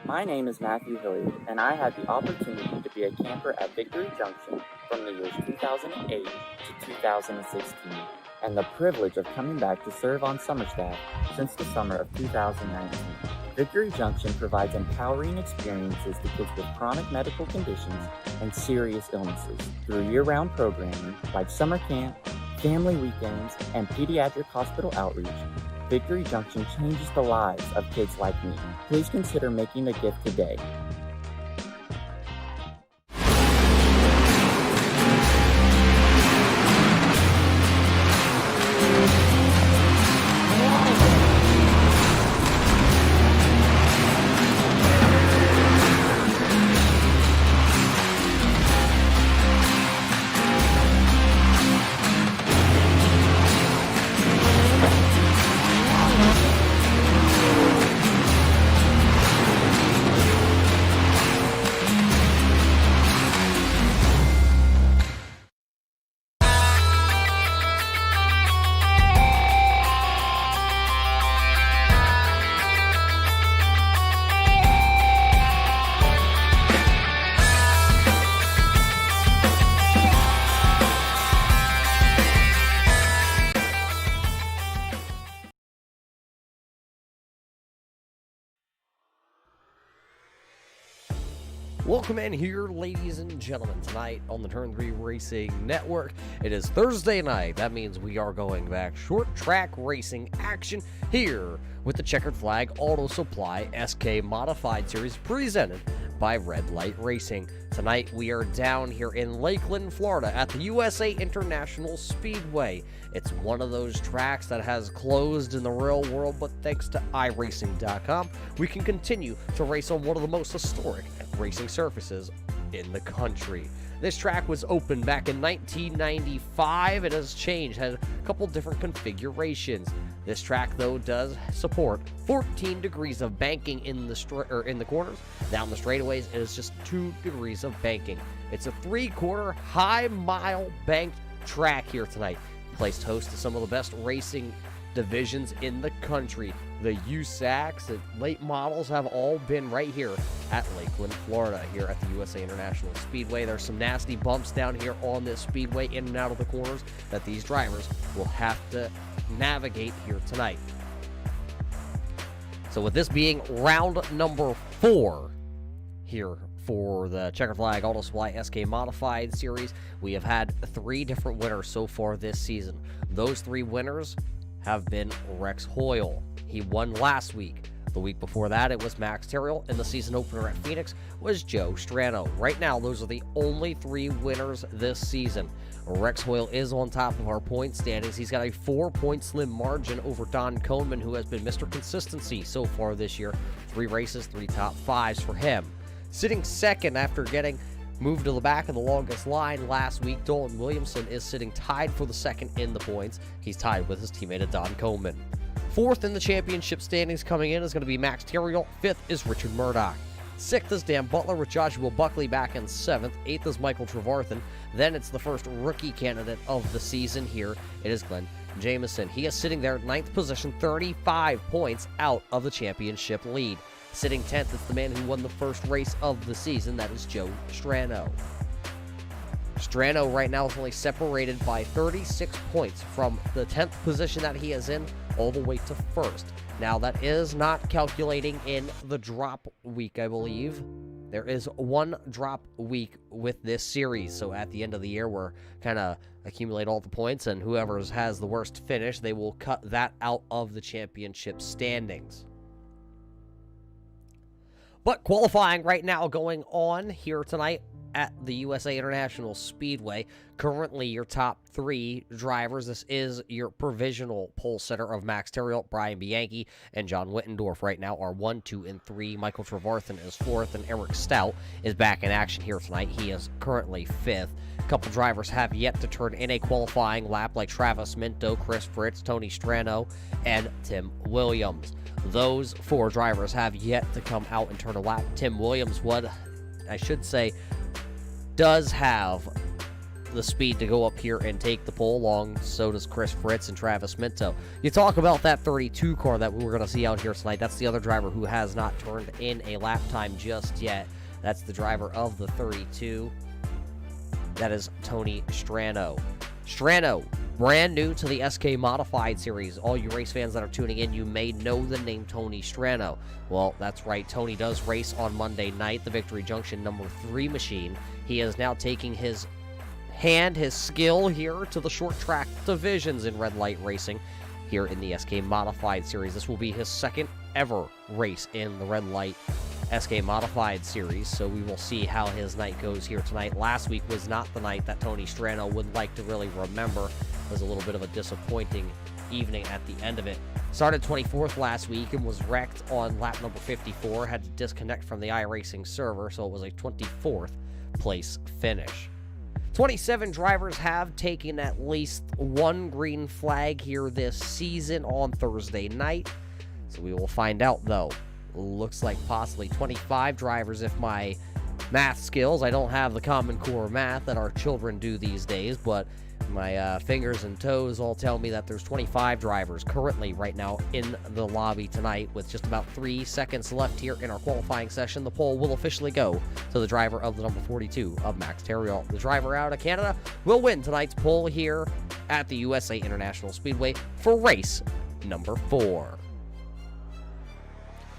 My name is Matthew Hilliard, and I had the opportunity to be a camper at Victory Junction from the years 2008 to 2016, and the privilege of coming back to serve on summer staff since the summer of 2019. Victory Junction provides empowering experiences to kids with chronic medical conditions and serious illnesses through year-round programming like summer camp, family weekends, and pediatric hospital outreach. Victory Junction changes the lives of kids like me. Please consider making a gift today. Welcome in here, ladies and gentlemen, tonight on the Turn 3 Racing Network. It is Thursday night. That means we are going back short track racing action here with the Checkered Flag Auto Supply SK Modified Series presented by Red Light Racing. Tonight we are down here in Lakeland, Florida at the USA International Speedway. It's one of those tracks that has closed in the real world, but thanks to iRacing.com, we can continue to race on one of the most historic racing surfaces in the country. This track was opened back in 1995. It has changed, had a couple different configurations. This track, though, does support 14 degrees of banking in the corners. Down the straightaways, it is just 2 degrees of banking. It's a 3/4 high mile banked track here tonight. Placed host to some of the best racing divisions in the country. The USACs and late models have all been right here at Lakeland, Florida, here at the USA International Speedway. There's some nasty bumps down here on this speedway in and out of the corners that these drivers will have to navigate here tonight. So with this being round number 4 here for the Checkered Flag Auto Supply SK Modified Series, we have had 3 different winners so far this season. Those 3 winners have been Rex Hoyle. He won last week. The week before that, it was Max Terrill, and the season opener at Phoenix was Joe Strano. Right now, those are the only 3 winners this season. Rex Hoyle is on top of our point standings. He's got a 4-point slim margin over Don Coleman, who has been Mr. Consistency so far this year. 3 races, 3 top 5s for him. Sitting second after getting moved to the back of the longest line last week, Dalton Williamson is sitting tied for the second in the points. He's tied with his teammate Don Coleman. 4th in the championship standings coming in is going to be Max Terrill. 5th is Richard Murdoch. 6th is Dan Butler with Joshua Buckley back in 7th. 8th is Michael Trevarthen. Then it's the first rookie candidate of the season here. It is Glenn Jameson. He is sitting there at 9th position, 35 points out of the championship lead. Sitting 10th is the man who won the first race of the season. That is Joe Strano. Strano right now is only separated by 36 points from the 10th position that he is in all the way to 1st. Now, that is not calculating in the drop week, I believe. There is 1 drop week with this series, so at the end of the year, we're kind of accumulate all the points, and whoever has the worst finish, they will cut that out of the championship standings. But qualifying right now going on here tonight at the USA International Speedway. Currently, your top 3 drivers. This is your provisional pole sitter of Max Terrill, Brian Bianchi, and John Wittendorf. Right now are 1, 2, and 3. Michael Trevarthen is 4th, and Eric Stout is back in action here tonight. He is currently 5th. A couple drivers have yet to turn in a qualifying lap, like Travis Minto, Chris Fritz, Tony Strano, and Tim Williams. Those 4 drivers have yet to come out and turn a lap. Tim Williams, does have the speed to go up here and take the pole along. So does Chris Fritz and Travis Minto. You talk about that 32 car that we're going to see out here tonight. That's the other driver who has not turned in a lap time just yet. That's the driver of the 32. That is Tony Strano. Strano, brand new to the SK Modified Series. All you race fans that are tuning in, you may know the name Tony Strano. Well, that's right. Tony does race on Monday night, the Victory Junction number 3 machine. He is now taking his skill here to the short track divisions in red light racing here in the SK Modified Series. This will be his 2nd ever race in the red light SK Modified Series, so we will see how his night goes here tonight. Last week was not the night that Tony Strano would like to really remember. It was a little bit of a disappointing evening at the end of it. Started 24th last week and was wrecked on lap number 54, had to disconnect from the iRacing server, so it was a 24th place finish. 27 drivers have taken at least 1 green flag here this season on Thursday night, so we will find out though. Looks like possibly 25 drivers if my math skills, I don't have the Common Core math that our children do these days, but my fingers and toes all tell me that there's 25 drivers currently right now in the lobby tonight. With just about 3 seconds left here in our qualifying session, the pole will officially go to the driver of the number 42 of Max Terrill. The driver out of Canada will win tonight's pole here at the USA International Speedway for race number 4.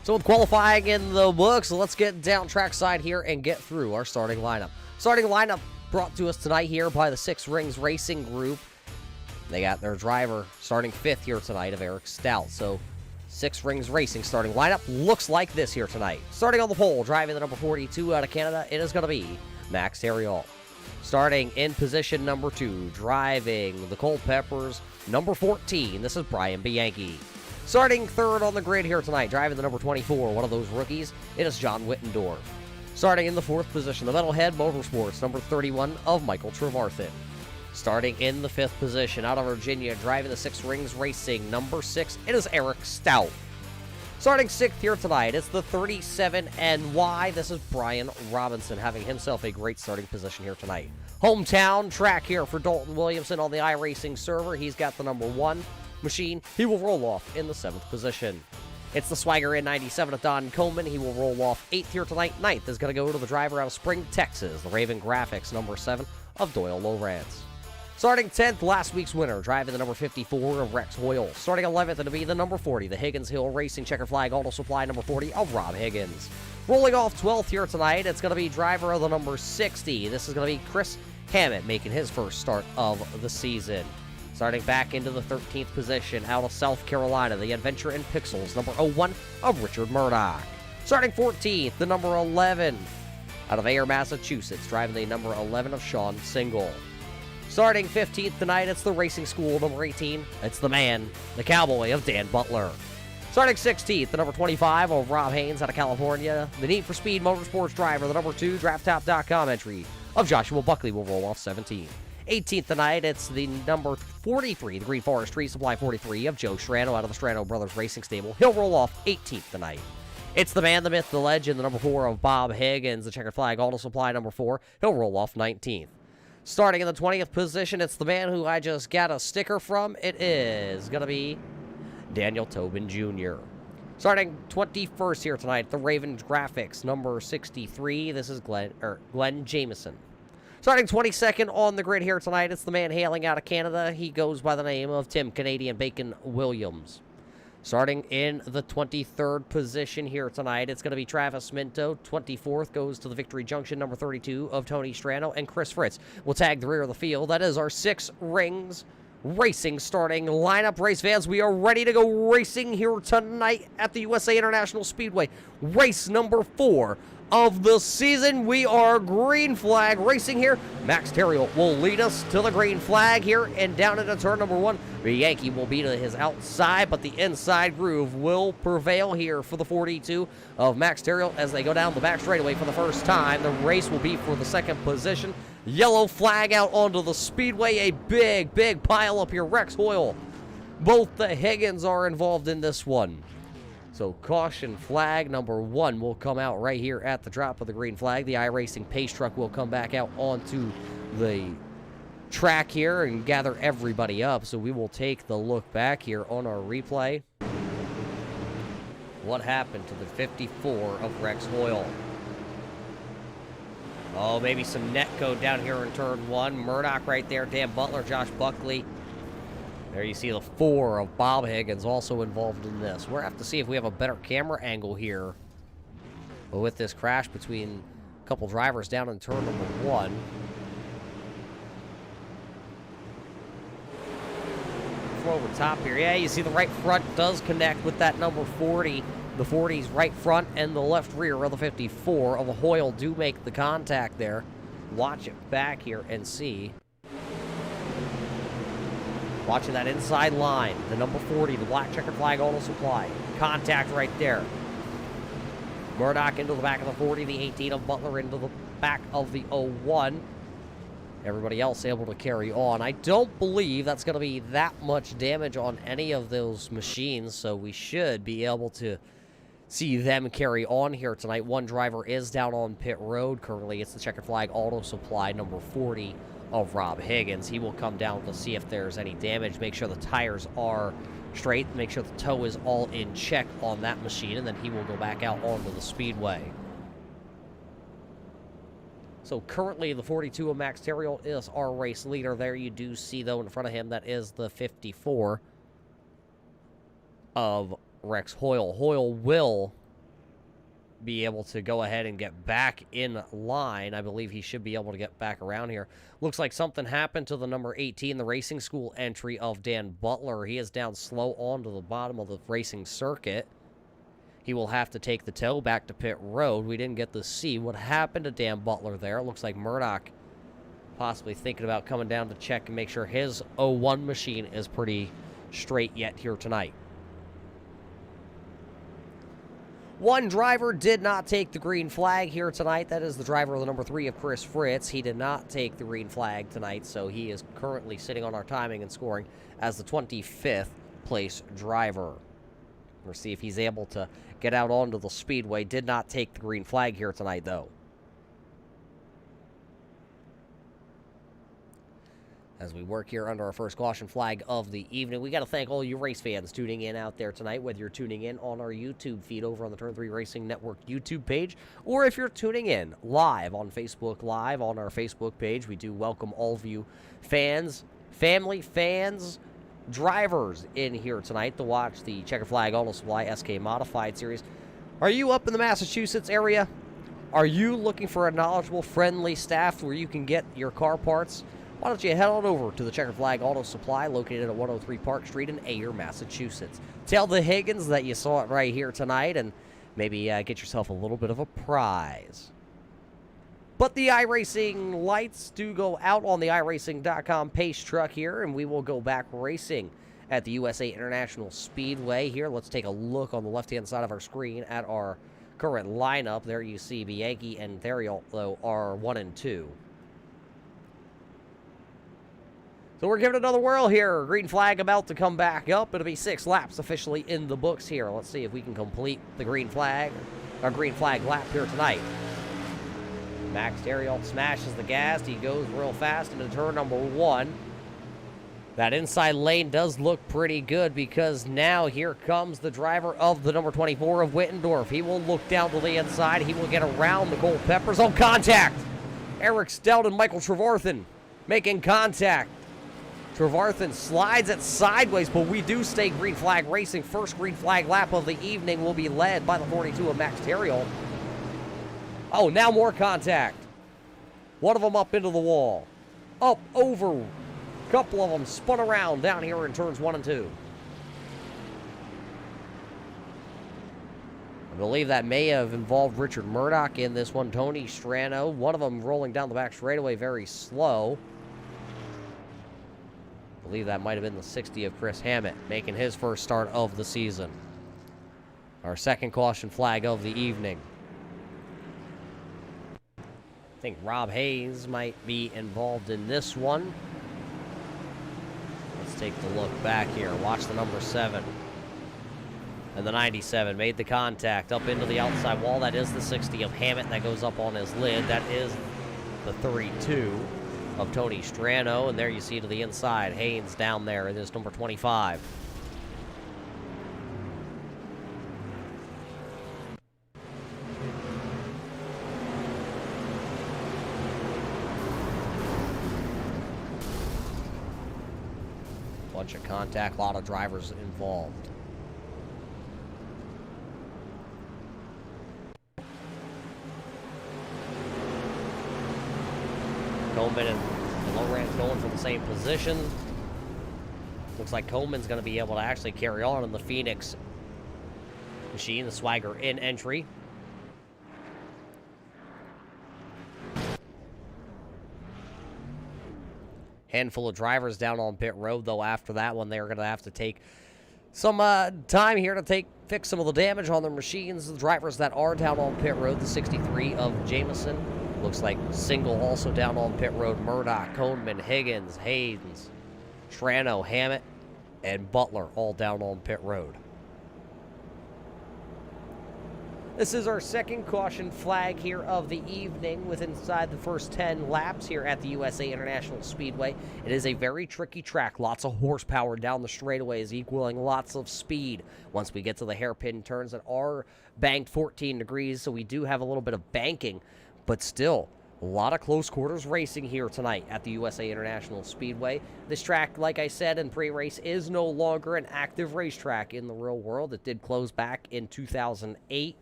So with qualifying in the books, let's get down trackside here and get through our starting lineup. Starting lineup brought to us tonight here by the 6 Rings Racing Group. They got their driver starting 5th here tonight of Eric Stout. So 6 Rings Racing starting lineup looks like this here tonight. Starting on the pole, driving the number 42 out of Canada, it is going to be Max Terrill. Starting in position number 2, driving the Culpeppers, number 14, this is Brian Bianchi. Starting 3rd on the grid here tonight, driving the number 24, one of those rookies, it is John Wittendorf. Starting in the 4th position, the Metalhead Motorsports, number 31 of Michael Trevarthen. Starting in the 5th position, out of Virginia, driving the 6 Rings Racing, number 6, it is Eric Stout. Starting 6th here tonight, it's the 37NY, this is Brian Robinson, having himself a great starting position here tonight. Hometown track here for Dalton Williamson on the iRacing server, he's got the number 1 machine. He will roll off in the 7th position. It's the Swagger N97 of Don Coleman. He will roll off 8th here tonight. 9th is going to go to the driver out of Spring, Texas, the Raven Graphics, number 7 of Doyle Lowrance. Starting 10th, last week's winner, driving the number 54 of Rex Hoyle. Starting 11th, it'll be the number 40, the Higgins Hill Racing Checker Flag Auto Supply number 40 of Rob Higgins. Rolling off 12th here tonight, it's going to be driver of the number 60. This is going to be Chris Hammett making his first start of the season. Starting back into the 13th position, out of South Carolina, the Adventure in Pixels, number 01 of Richard Murdoch. Starting 14th, the number 11, out of Ayer, Massachusetts, driving the number 11 of Sean Single. Starting 15th tonight, it's the Racing School, number 18. It's the man, the cowboy of Dan Butler. Starting 16th, the number 25 of Rob Haynes out of California. The Need for Speed Motorsports driver, the number 2 DraftTop.com entry of Joshua Buckley will roll off 17th. 18th tonight, it's the number 43, the Green Forest Tree Supply 43 of Joe Strano out of the Strano Brothers Racing Stable. He'll roll off 18th tonight. It's the man, the myth, the legend, the number 4 of Bob Higgins, the Checkered Flag Auto Supply number 4. He'll roll off 19th. Starting in the 20th position, it's the man who I just got a sticker from. It is going to be Daniel Tobin Jr. Starting 21st here tonight, the Ravens Graphics, number 63. This is Glenn Jameson. Starting 22nd on the grid here tonight, it's the man hailing out of Canada. He goes by the name of Tim Canadian Bacon Williams. Starting in the 23rd position here tonight, it's going to be Travis Minto. 24th goes to the Victory Junction, number 32 of Tony Strano, and Chris Fritz will tag the rear of the field. That is our 6 Rings Racing starting lineup. Race fans, we are ready to go racing here tonight at the USA International Speedway. Race number 4 of the season. We are green flag racing here. Max Terriel will lead us to the green flag here, and down into turn number 1, the Yankee will be to his outside, but the inside groove will prevail here for the 42 of Max Terriel as they go down the back straightaway for the first time. The race will be for the 2nd position. Yellow flag out onto the speedway. A big pile up here. Rex Hoyle. Both the Higgins are involved in this one. So caution flag number 1 will come out right here at the drop of the green flag. The iRacing pace truck will come back out onto the track here and gather everybody up. So we will take the look back here on our replay. What happened to the 54 of Rex Hoyle? Oh, maybe some net code down here in turn 1. Murdoch right there. Dan Butler, Josh Buckley. There you see the 4 of Bob Higgins also involved in this. We'll have to see if we have a better camera angle here. But with this crash between a couple drivers down in turn number 1. Over top here. Yeah, you see the right front does connect with that number 40. The 40's right front and the left rear of the 54 of the Hoyle do make the contact there. Watch it back here and see. Watching that inside line, the number 40, the black checkered flag auto supply. Contact right there. Murdoch into the back of the 40, the 18 of Butler into the back of the 01. Everybody else able to carry on. I don't believe that's going to be that much damage on any of those machines, so we should be able to see them carry on here tonight. One driver is down on pit road currently. It's the checkered flag auto supply number 40 of Rob Higgins. He will come down to see if there's any damage, make sure the tires are straight, make sure the toe is all in check on that machine, and then he will go back out onto the speedway. So currently the 42 of Max Terriel is our race leader. There you do see, though, in front of him, that is the 54 of Rex Hoyle. Hoyle will be able to go ahead and get back in line. I believe he should be able to get back around here. Looks like something happened to the number 18, the Racing School entry of Dan Butler. He is down slow onto the bottom of the racing circuit. He will have to take the tow back to pit road. We didn't get to see what happened to Dan Butler there. It looks like Murdoch possibly thinking about coming down to check and make sure his 01 machine is pretty straight yet here tonight. One driver did not take the green flag here tonight. That is the driver of the number 3 of Chris Fritz. He did not take the green flag tonight, so he is currently sitting on our timing and scoring as the 25th place driver. We'll see if he's able to get out onto the speedway. Did not take the green flag here tonight, though. as we work here under our first caution flag of the evening. We got to thank all you race fans tuning in out there tonight, whether you're tuning in on our YouTube feed over on the Turn 3 Racing Network YouTube page, or if you're tuning in live on Facebook Live on our Facebook page. We do welcome all of you fans, family fans, drivers in here tonight to watch the Checkered Flag Auto Supply SK Modified Series. Are you up in the Massachusetts area? Are you looking for a knowledgeable, friendly staff where you can get your car parts? Why don't you head on over to the Checkered Flag Auto Supply located at 103 Park Street in Ayer, Massachusetts. Tell the Higgins that you saw it right here tonight and maybe get yourself a little bit of a prize. But the iRacing lights do go out on the iRacing.com pace truck here, and we will go back racing at the USA International Speedway here. Let's take a look on the left-hand side of our screen at our current lineup. There you see Bianchi and Theriault, though, are 1 and 2. So we're giving it another whirl here. Green flag about to come back up. It'll be 6 laps officially in the books here. Let's see if we can complete the green flag lap here tonight. Max Theriault smashes the gas. He goes real fast into turn number 1. That inside lane does look pretty good because now here comes the driver of the number 24 of Wittendorf. He will look down to the inside. He will get around the Culpeppers. Oh, contact! Eric Stout and Michael Trevarthen making contact. Trevarthen slides it sideways, but we do stay green flag racing. First green flag lap of the evening will be led by the 42 of Max Theriault. Oh, now more contact. One of them up into the wall. Up, over. A couple of them spun around down here in turns 1 and 2. I believe that may have involved Richard Murdoch in this one. Tony Strano, one of them rolling down the back straightaway very slow. I believe that might have been the 60 of Chris Hammett, making his first start of the season. Our second caution flag of the evening. I think Rob Hayes might be involved in this one. Let's take the look back here. Watch the number 7. And the 97 made the contact up into the outside wall. That is the 60 of Hammett that goes up on his lid. That is the 32 of Tony Strano. And there you see to the inside, Haynes down there. It is number 25. Bunch of contact, a lot of drivers involved. Coleman and Lowrance going for the same position. Looks like Coleman's going to be able to actually carry on in the Phoenix machine, the Swagger in entry. Handful of drivers down on pit road, though. After that one, they're going to have to take some time here to fix some of the damage on their machines. The drivers that are down on pit road, the 63 of Jameson. Looks like Single also down on pit road. Murdoch, Coleman, Higgins, Haynes, Strano, Hammett, and Butler all down on pit road. This is our second caution flag here of the evening with inside the first 10 laps here at the USA International Speedway. It is a very tricky track. Lots of horsepower down the straightaways, equaling lots of speed. Once we get to the hairpin turns that are banked 14 degrees, so we do have a little bit of banking, but still a lot of close quarters racing here tonight at the USA International Speedway. This track, like I said in pre-race, is no longer an active racetrack in the real world. It did close back in 2008.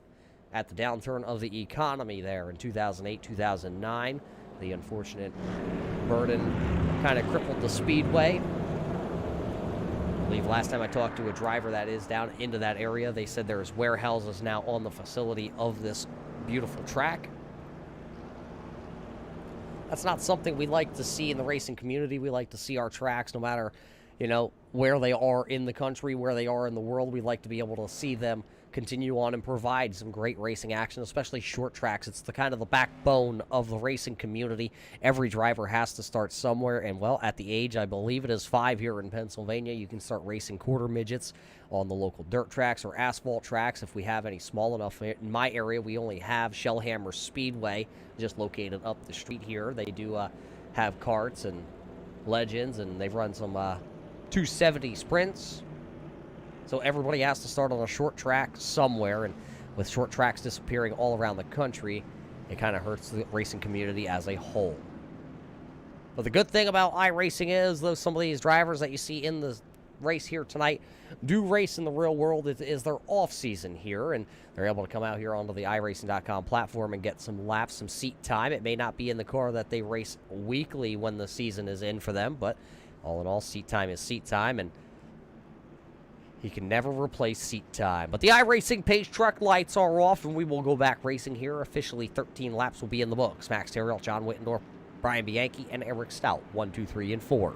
At the downturn of the economy there in 2008, 2009. The unfortunate burden kind of crippled the speedway. I believe last time I talked to a driver that is down into that area, they said there's warehouses now on the facility of this beautiful track. That's not something we like to see in the racing community. We like to see our tracks, no matter, where they are in the country, where they are in the world. We like to be able to see them continue on and provide some great racing action, especially short tracks. It's the kind of the backbone of the racing community. Every driver has to start somewhere, and well, at the age, I believe it is 5 here in Pennsylvania, you can start racing quarter midgets on the local dirt tracks or asphalt tracks if we have any small enough. In my area, we only have Shellhammer Speedway, just located up the street here. They do have karts and legends, and they've run some 270 sprints. So everybody has to start on a short track somewhere, and with short tracks disappearing all around the country, it kind of hurts the racing community as a whole. But the good thing about iRacing is, though some of these drivers that you see in the race here tonight do race in the real world, it is their off-season here, and they're able to come out here onto the iRacing.com platform and get some laps, some seat time. It may not be in the car that they race weekly when the season is in for them, but all in all, seat time is seat time, and he can never replace seat time. But the iRacing Pace Truck lights are off, and we will go back racing here. Officially, 13 laps will be in the books. Max Terriel, John Wittendorf, Brian Bianchi, and Eric Stout, 1, 2, 3, and 4.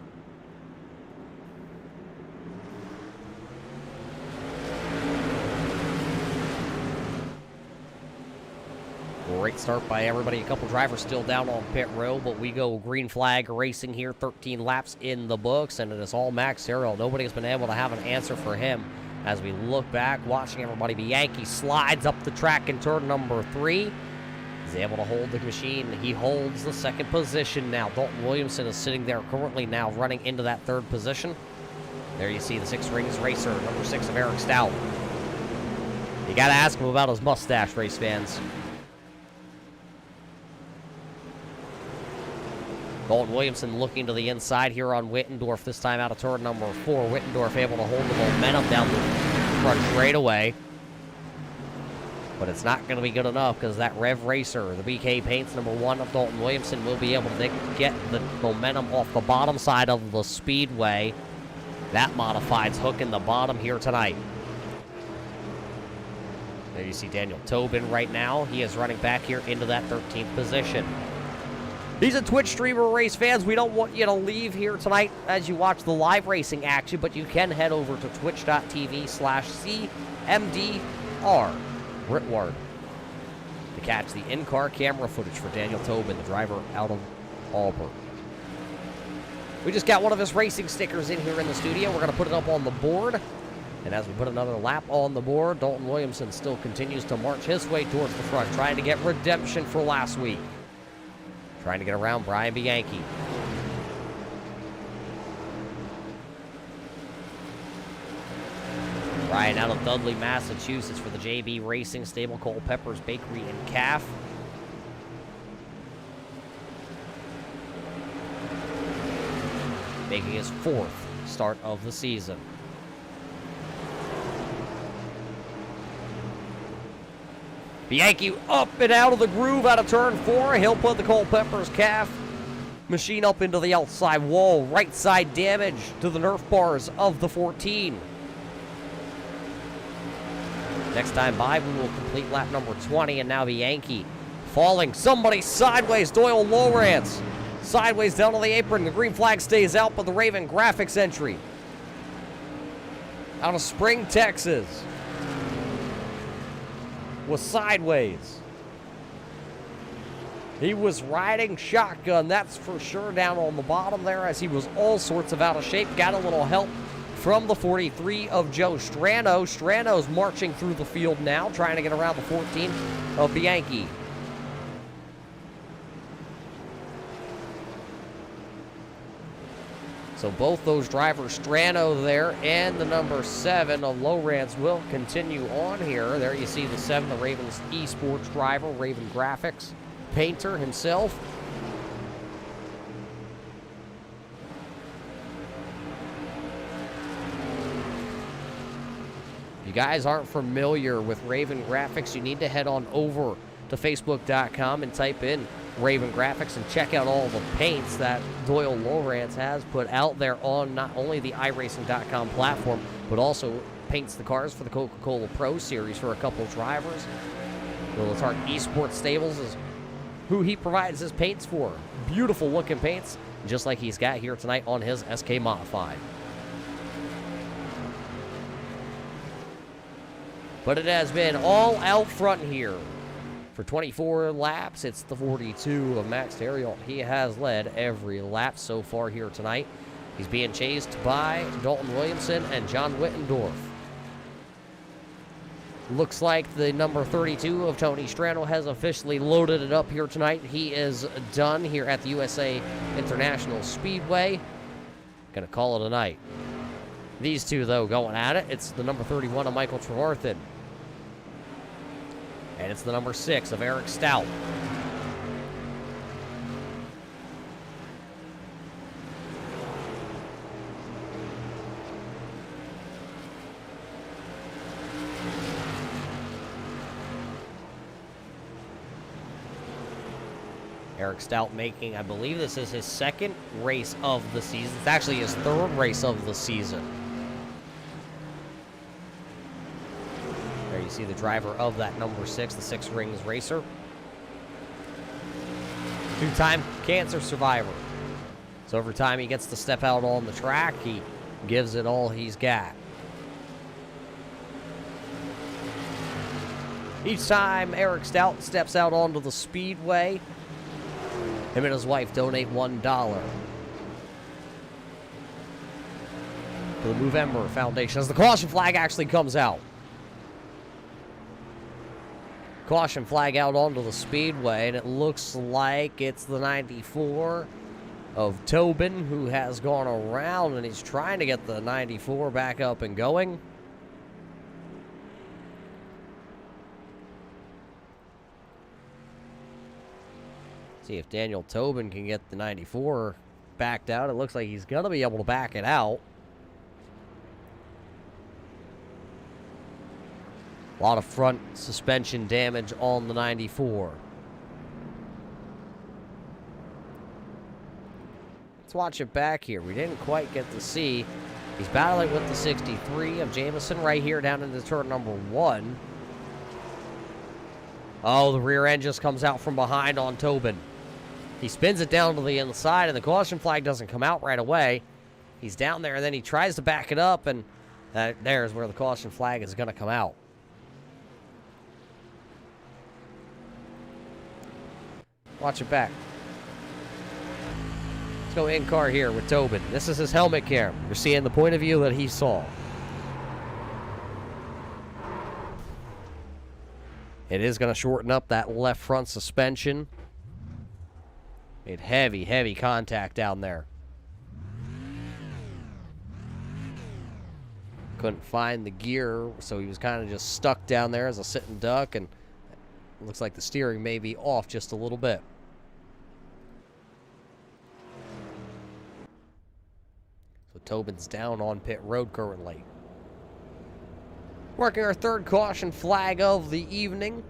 Great start by everybody. A couple drivers still down on pit row, but we go green flag racing here. 13 laps in the books, and it is all Max Terriel. Nobody has been able to have an answer for him. As we look back, watching everybody, Bianchi slides up the track in turn number 3. He's able to hold the machine. He holds the second position now. Dalton Williamson is sitting there currently now running into that third position. There you see the Six Rings racer, number 6 of Eric Stout. You got to ask him about his mustache, race fans. Dalton Williamson looking to the inside here on Wittendorf, this time out of turn number 4. Wittendorf able to hold the momentum down the front straightaway. But it's not going to be good enough because that Rev Racer, the BK Paints number 1 of Dalton Williamson, will be able to get the momentum off the bottom side of the speedway. That modified's hooking the bottom here tonight. There you see Daniel Tobin right now. He is running back here into that 13th position. These are Twitch streamer race fans. We don't want you to leave here tonight as you watch the live racing action, but you can head over to twitch.tv/CMDR Britward to catch the in-car camera footage for Daniel Tobin, the driver out of Auburn. We just got one of his racing stickers in here in the studio. We're going to put it up on the board. And as we put another lap on the board, Dalton Williamson still continues to march his way towards the front, trying to get redemption for last week. Trying to get around Brian Bianchi. Brian out of Dudley, Massachusetts for the JB Racing Stable, Cole Peppers Bakery and Calf. Making his 4th start of the season. Bianchi up and out of the groove out of turn 4. He'll put the Cole Peppers Calf machine up into the outside wall. Right side damage to the Nerf bars of the 14. Next time by, we will complete lap number 20, and now Bianchi falling. Somebody sideways. Doyle Lowrance sideways down on the apron. The green flag stays out, but the Raven Graphics entry out of Spring, Texas was sideways. He was riding shotgun, that's for sure, down on the bottom there, as he was all sorts of out of shape. Got a little help from the 43 of Joe Strano. Strano's marching through the field now, trying to get around the 14 of Bianchi. So both those drivers, Strano there and the number 7 of Lowrance, will continue on here. There you see the 7, the Ravens esports driver, Raven Graphics painter himself. If you guys aren't familiar with Raven Graphics, you need to head on over to Facebook.com and type in Raven Graphics and check out all the paints that Doyle Lowrance has put out there on not only the iRacing.com platform, but also paints the cars for the Coca-Cola Pro Series for a couple of drivers. The Letart Esports Stables is who he provides his paints for. Beautiful looking paints, just like he's got here tonight on his SK Modified. But it has been all out front here. For 24 laps, it's the 42 of Max Terriel. He has led every lap so far here tonight. He's being chased by Dalton Williamson and John Wittendorf. Looks like the number 32 of Tony Strano has officially loaded it up here tonight. He is done here at the USA International Speedway. Gonna call it a night. These two, though, going at it. It's the number 31 of Michael Trevarthen. And it's the number 6 of Eric Stout. Eric Stout making, I believe this is his second race of the season. It's actually his third race of the season. There you see the driver of that number 6, the Six Rings racer. Two-time cancer survivor. So every time he gets to step out on the track, he gives it all he's got. Each time Eric Stout steps out onto the speedway, him and his wife donate $1 to the Movember Foundation as the caution flag actually comes out. Caution flag out onto the speedway, and it looks like it's the 94 of Tobin, who has gone around, and he's trying to get the 94 back up and going. See if Daniel Tobin can get the 94 backed out. It looks like he's going to be able to back it out. A lot of front suspension damage on the 94. Let's watch it back here. We didn't quite get to see. He's battling with the 63 of Jamison right here down into turn number 1. Oh, the rear end just comes out from behind on Tobin. He spins it down to the inside, and the caution flag doesn't come out right away. He's down there, and then he tries to back it up, and there's where the caution flag is going to come out. Watch it back. Let's go in-car here with Tobin. This is his helmet cam. We're seeing the point of view that he saw. It is going to shorten up that left front suspension. Made heavy, heavy contact down there. Couldn't find the gear, so he was kind of just stuck down there as a sitting duck, and it looks like the steering may be off just a little bit. So Tobin's down on pit road currently. Working our third caution flag of the evening.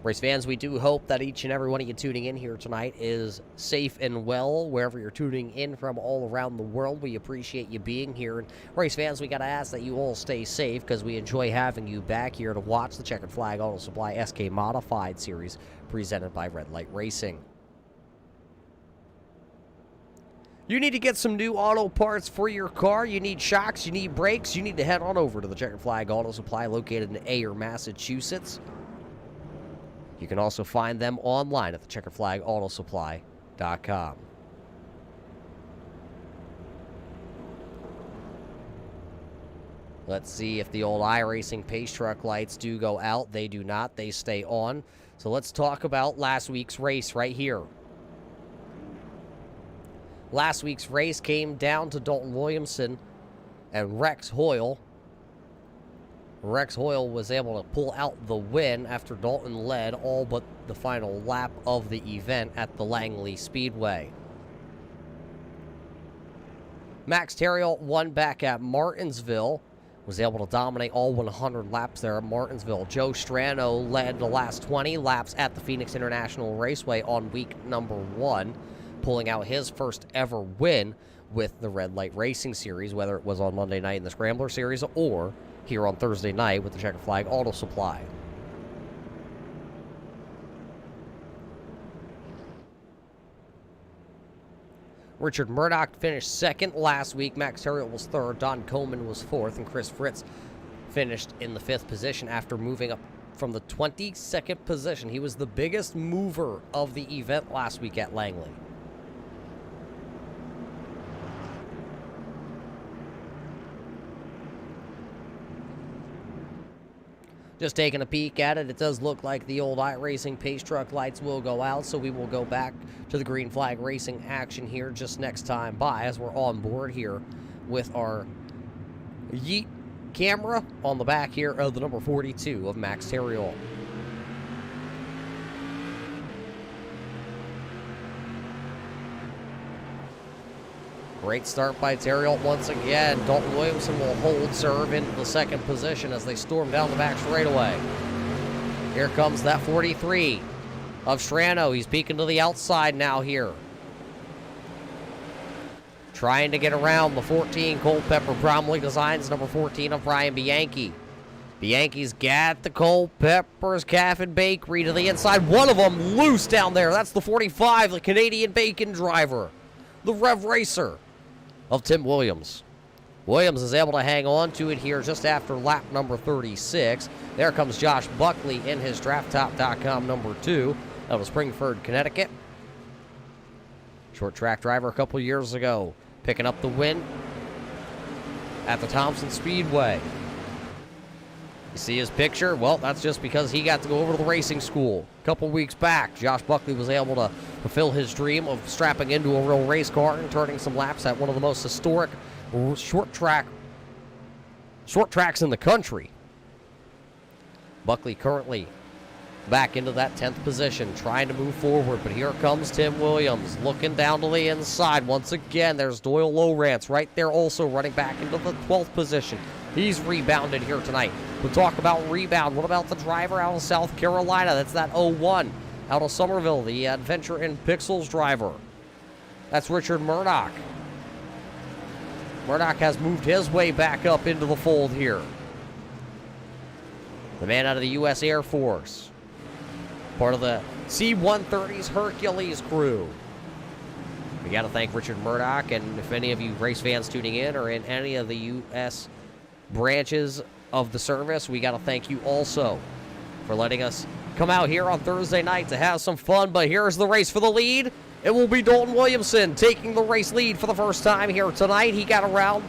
Race fans, we do hope that each and every one of you tuning in here tonight is safe and well wherever you're tuning in from all around the world. We appreciate you being here. And race fans, we got to ask that you all stay safe because we enjoy having you back here to watch the Checkered Flag Auto Supply SK Modified Series presented by Red Light Racing. You need to get some new auto parts for your car. You need shocks, you need brakes. You need to head on over to the Checkered Flag Auto Supply located in Ayer, Massachusetts. You can also find them online at the checkeredflagautosupply.com. Let's see if the old iRacing pace truck lights do go out. They do not. They stay on. So let's talk about last week's race right here. Last week's race came down to Dalton Williamson and Rex Hoyle. Rex Hoyle was able to pull out the win after Dalton led all but the final lap of the event at the Langley Speedway. Max Terriel won back at Martinsville, was able to dominate all 100 laps there at Martinsville. Joe Strano led the last 20 laps at the Phoenix International Raceway on week number 1, pulling out his first ever win with the Red Light Racing Series, whether it was on Monday night in the Scrambler Series or here on Thursday night with the Checkered Flag Auto Supply. Richard Murdoch finished second last week. Max Terriel was third. Don Coleman was fourth. And Chris Fritz finished in the 5th position after moving up from the 22nd position. He was the biggest mover of the event last week at Langley. Just taking a peek at it, it does look like the old iRacing pace truck lights will go out, so we will go back to the green flag racing action here just next time by as we're on board here with our Yeet camera on the back here of the number 42 of Max Terriol. Great start by Terriol once again. Dalton Williamson will hold serve into the second position as they storm down the back straightaway. Here comes that 43 of Strano. He's peeking to the outside now here. Trying to get around the 14 Culpepper Bromley Designs, number 14 of Brian Bianchi. Bianchi's got the Culpepper's Calf and Bakery to the inside. One of them loose down there. That's the 45, the Canadian Bacon driver. The Rev Racer of Tim Williams. Williams is able to hang on to it here just after lap number 36. There comes Josh Buckley in his DraftTop.com number 2 out of Springford, Connecticut. Short track driver a couple years ago, picking up the win at the Thompson Speedway. You see his picture? Well, that's just because he got to go over to the racing school. A couple weeks back, Josh Buckley was able to fulfill his dream of strapping into a real race car and turning some laps at one of the most historic short tracks in the country. Buckley currently back into that 10th position, trying to move forward, but here comes Tim Williams looking down to the inside. Once again, there's Doyle Lowrance right there also running back into the 12th position. He's rebounded here tonight. We'll talk about rebound. What about the driver out of South Carolina? That's that 01 out of Somerville, the Adventure in Pixels driver. That's Richard Murdoch. Murdoch has moved his way back up into the fold here. The man out of the U.S. Air Force. Part of the C-130's Hercules crew. We got to thank Richard Murdoch, and if any of you race fans tuning in or in any of the U.S. branches of the service, we got to thank you also for letting us come out here on Thursday night to have some fun. But here's the race for the lead. It will be Dalton Williamson taking the race lead for the first time here tonight. He got around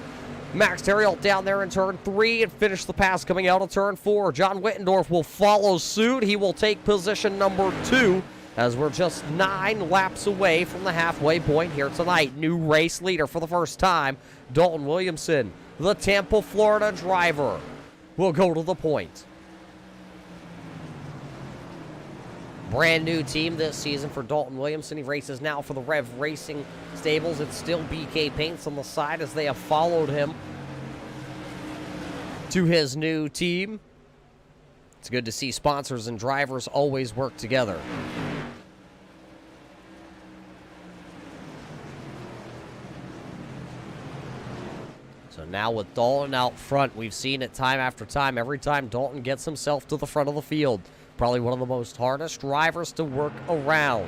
Max Terriol down there in turn 3 and finished the pass coming out of turn 4. John Wittendorf will follow suit. He will take position number 2 as we're just 9 laps away from the halfway point here tonight. New race leader for the first time, Dalton Williamson, the Tampa, Florida driver, will go to the point. Brand new team this season for Dalton Williamson. He races now for the Rev Racing Stables. It's still BK Paints on the side as they have followed him to his new team. It's good to see sponsors and drivers always work together. So now with Dalton out front, we've seen it time after time. Every time Dalton gets himself to the front of the field. Probably one of the most hardest drivers to work around.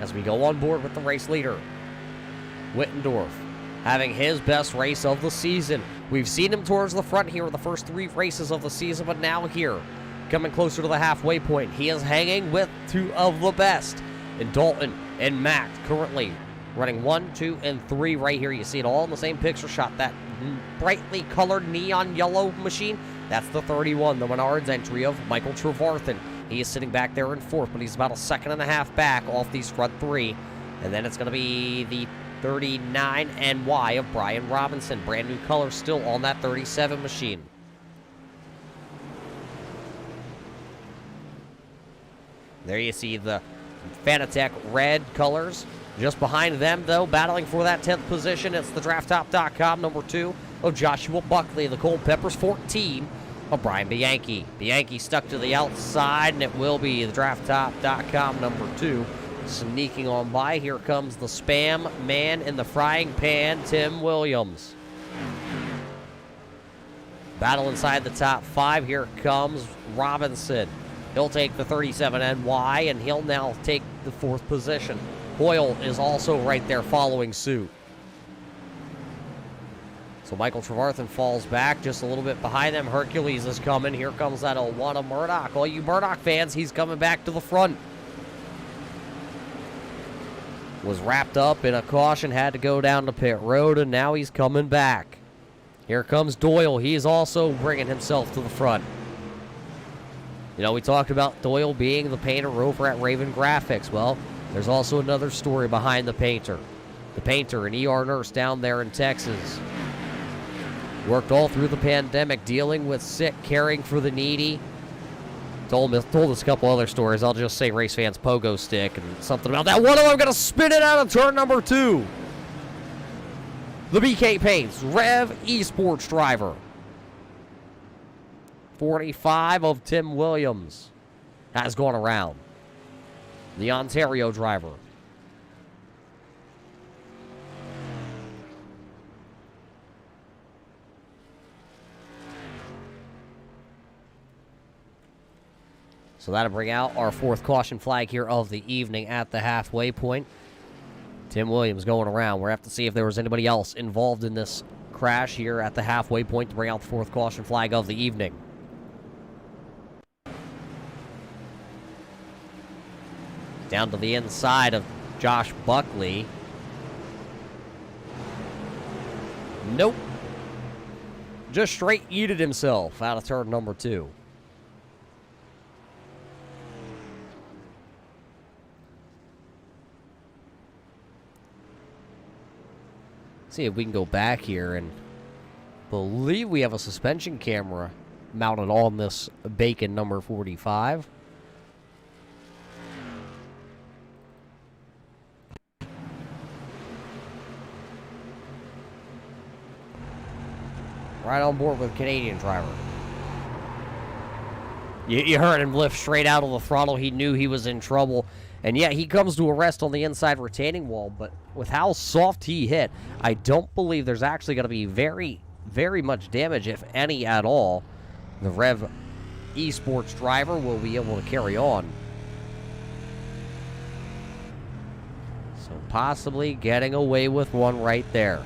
As we go on board with the race leader, Wittendorf, having his best race of the season. We've seen him towards the front here in the first 3 races of the season, but now here, coming closer to the halfway point, he is hanging with 2 of the best. And Dalton and Mac currently running 1, 2, and 3 right here. You see it all in the same picture shot. That brightly colored neon yellow machine, that's the 31, the Menards entry of Michael Trevarthen. He is sitting back there in 4th, but he's about a 2.5 back off these front 3. And then it's going to be the 39 NY of Brian Robinson. Brand new color still on that 37 machine. There you see the Fanatec red colors. Just behind them, though, battling for that 10th position, it's the DraftTop.com number 2 of Joshua Buckley. The Culpeppers 14 of Brian Bianchi. Bianchi stuck to the outside, and it will be the DraftTop.com number 2. Sneaking on by, here comes the spam man in the frying pan, Tim Williams. Battle inside the top 5, here comes Robinson. He'll take the 37 NY, and he'll now take the 4th position. Hoyle is also right there following suit. So Michael Trevarthen falls back just a little bit behind them. Hercules is coming. Here comes that 01 of Murdoch. All you Murdoch fans, he's coming back to the front. Was wrapped up in a caution, had to go down to pit road, and now he's coming back. Here comes Doyle. He's also bringing himself to the front. You know, we talked about Doyle being the painter over at Raven Graphics. Well, there's also another story behind the painter. The painter, an ER nurse down there in Texas. Worked all through the pandemic, dealing with sick, caring for the needy. Told us a couple other stories. I'll just say race fans pogo stick and something about that. One of them going to spin it out of turn number 2. The BK Paints Rev Esports driver. 45 of Tim Williams has gone around. The Ontario driver. So that'll bring out our 4th caution flag here of the evening at the halfway point. Tim Williams going around. We'll have to see if there was anybody else involved in this crash here at the halfway point to bring out the 4th caution flag of the evening. Down to the inside of Josh Buckley. Nope. Just straight yeeted himself out of turn number 2. See if we can go back here and believe we have a suspension camera mounted on this Bacon number 45. Right on board with Canadian driver. You heard him lift straight out of the throttle. He knew he was in trouble. And yet he comes to a rest on the inside retaining wall. But with how soft he hit, I don't believe there's actually going to be very, very much damage, if any at all. The Rev Esports driver will be able to carry on. So possibly getting away with one right there.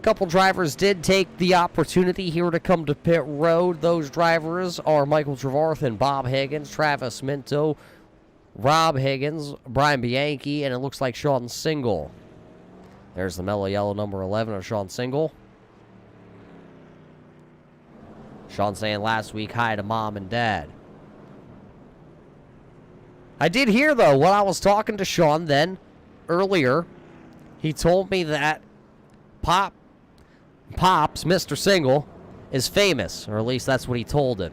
Couple drivers did take the opportunity here to come to pit road. Those drivers are Michael Trevarthen, Bob Higgins, Travis Minto, Rob Higgins, Brian Bianchi, and it looks like Sean Single. There's the mellow yellow number 11 of Sean Single. Sean saying last week hi to mom and dad. I did hear, though, when I was talking to Sean then, earlier, he told me that Pops, Mr. Single, is famous, or at least that's what he told him.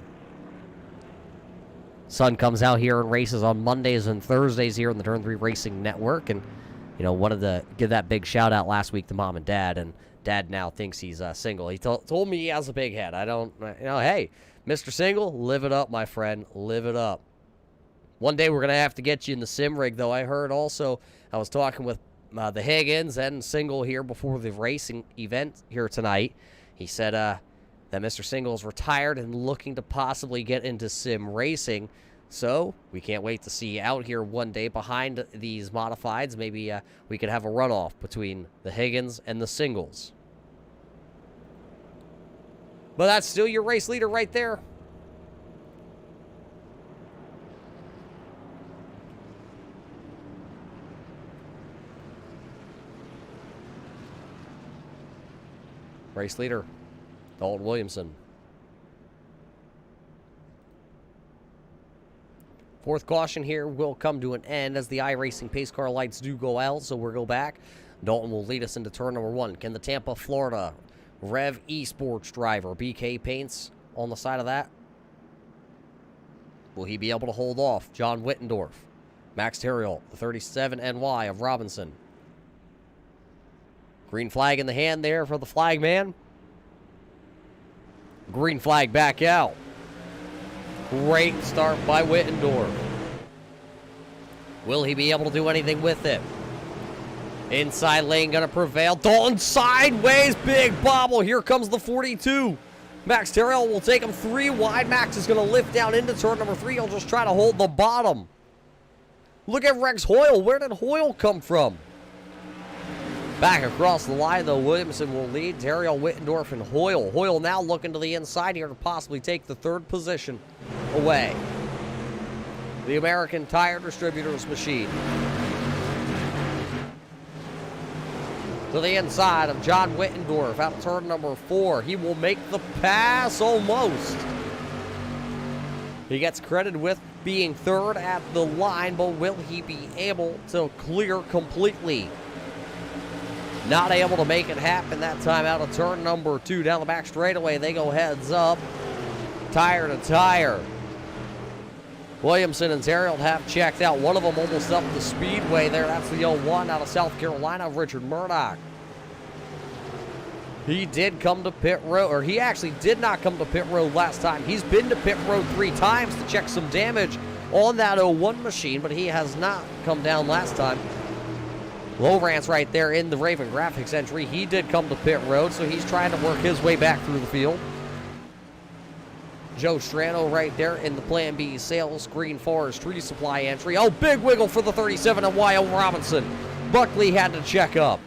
Son comes out here and races on Mondays and Thursdays here in the Turn 3 Racing Network, and, you know, wanted to give that big shout-out last week to Mom and Dad, and Dad now thinks he's single. He told me he has a big head. I don't, you know, hey, Mr. Single, live it up, my friend, live it up. One day we're going to have to get you in the sim rig, though. I heard also, I was talking with the Higgins and Single here before the racing event here tonight. He said that Mr. Single is retired and looking to possibly get into sim racing. So we can't wait to see you out here one day behind these modifieds. Maybe we could have a runoff between the Higgins and the Singles. But that's still your race leader right there. Race leader, Dalton Williamson. 4th caution here will come to an end as the iRacing pace car lights do go out, so we'll go back. Dalton will lead us into turn number 1. Can the Tampa, Florida Rev Esports driver, BK Paints, on the side of that? Will he be able to hold off John Wittendorf? Max Terriel, the 37NY of Robinson. Green flag in the hand there for the flag man. Green flag back out. Great start by Wittendorf. Will he be able to do anything with it? Inside lane going to prevail. Dalton sideways. Big bobble. Here comes the 42. Max Terriel will take him 3 wide. Max is going to lift down into turn number 3. He'll just try to hold the bottom. Look at Rex Hoyle. Where did Hoyle come from? Back across the line, though, Williamson will lead. Terriel, Wittendorf, and Hoyle. Hoyle now looking to the inside here to possibly take the 3rd position away. The American Tire Distributors machine. to the inside of John Wittendorf out of turn number 4. He will make the pass almost. He gets credited with being third at the line, but will he be able to clear completely? Not able to make it happen that time out of turn number 2. Down the back straightaway, they go heads up. Tire to tire. Williamson and Terrell have checked out. One of them almost up the speedway there. That's the 01 out of South Carolina, Richard Murdoch. He did come to pit road, or he actually did not come to pit road last time. He's been to pit road 3 times to check some damage on that 01 machine, but he has not come down last time. Lowrance right there in the Raven Graphics entry. He did come to pit road, so he's trying to work his way back through the field. Joe Strano right there in the Plan B Sales Green Forest Tree Supply entry. Oh, big wiggle for the 37 of Wyatt Robinson. Buckley had to check up.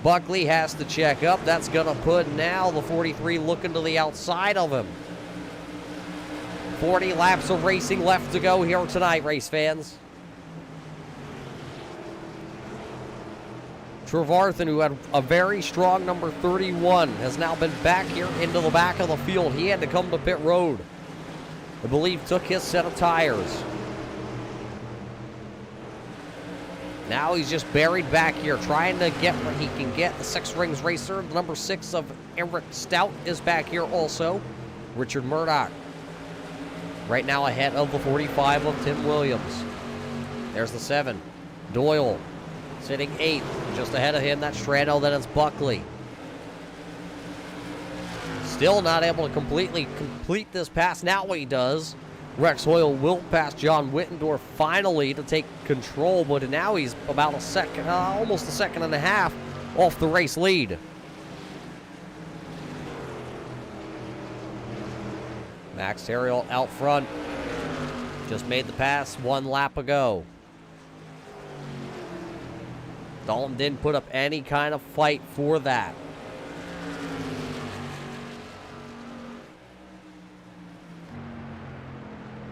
Buckley has to check up. That's going to put now the 43 looking to the outside of him. 40 laps of racing left to go here tonight, race fans. Trevarthen, who had a very strong number 31, has now been back here into the back of the field. He had to come to pit road. I believe took his set of tires. Now he's just buried back here, trying to get what he can get. The Six Rings racer, the number 6 of Eric Stout, is back here also. Richard Murdoch. Right now ahead of the 45 of Tim Williams. There's the 7. Doyle sitting 8th. Just ahead of him, that's Strano, then it's Buckley. Still not able to completely complete this pass. Now he does. Rex Hoyle will pass John Wittendorf finally to take control, but now he's about a second, almost a second and a half off the race lead. Max Terriel out front. Just made the pass 1 lap ago. Dalton didn't put up any kind of fight for that.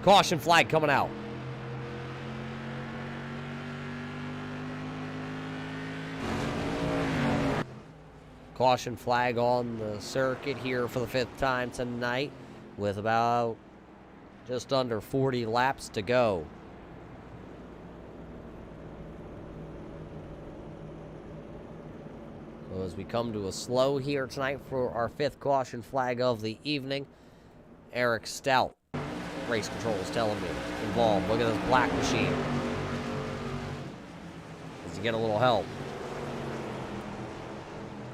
Caution flag coming out. Caution flag on the circuit here for the 5th time tonight with about just under 40 laps to go. So as we come to a slow here tonight for our 5th caution flag of the evening, Eric Stout, race control is telling me, involved. Look at this black machine. Does he get a little help?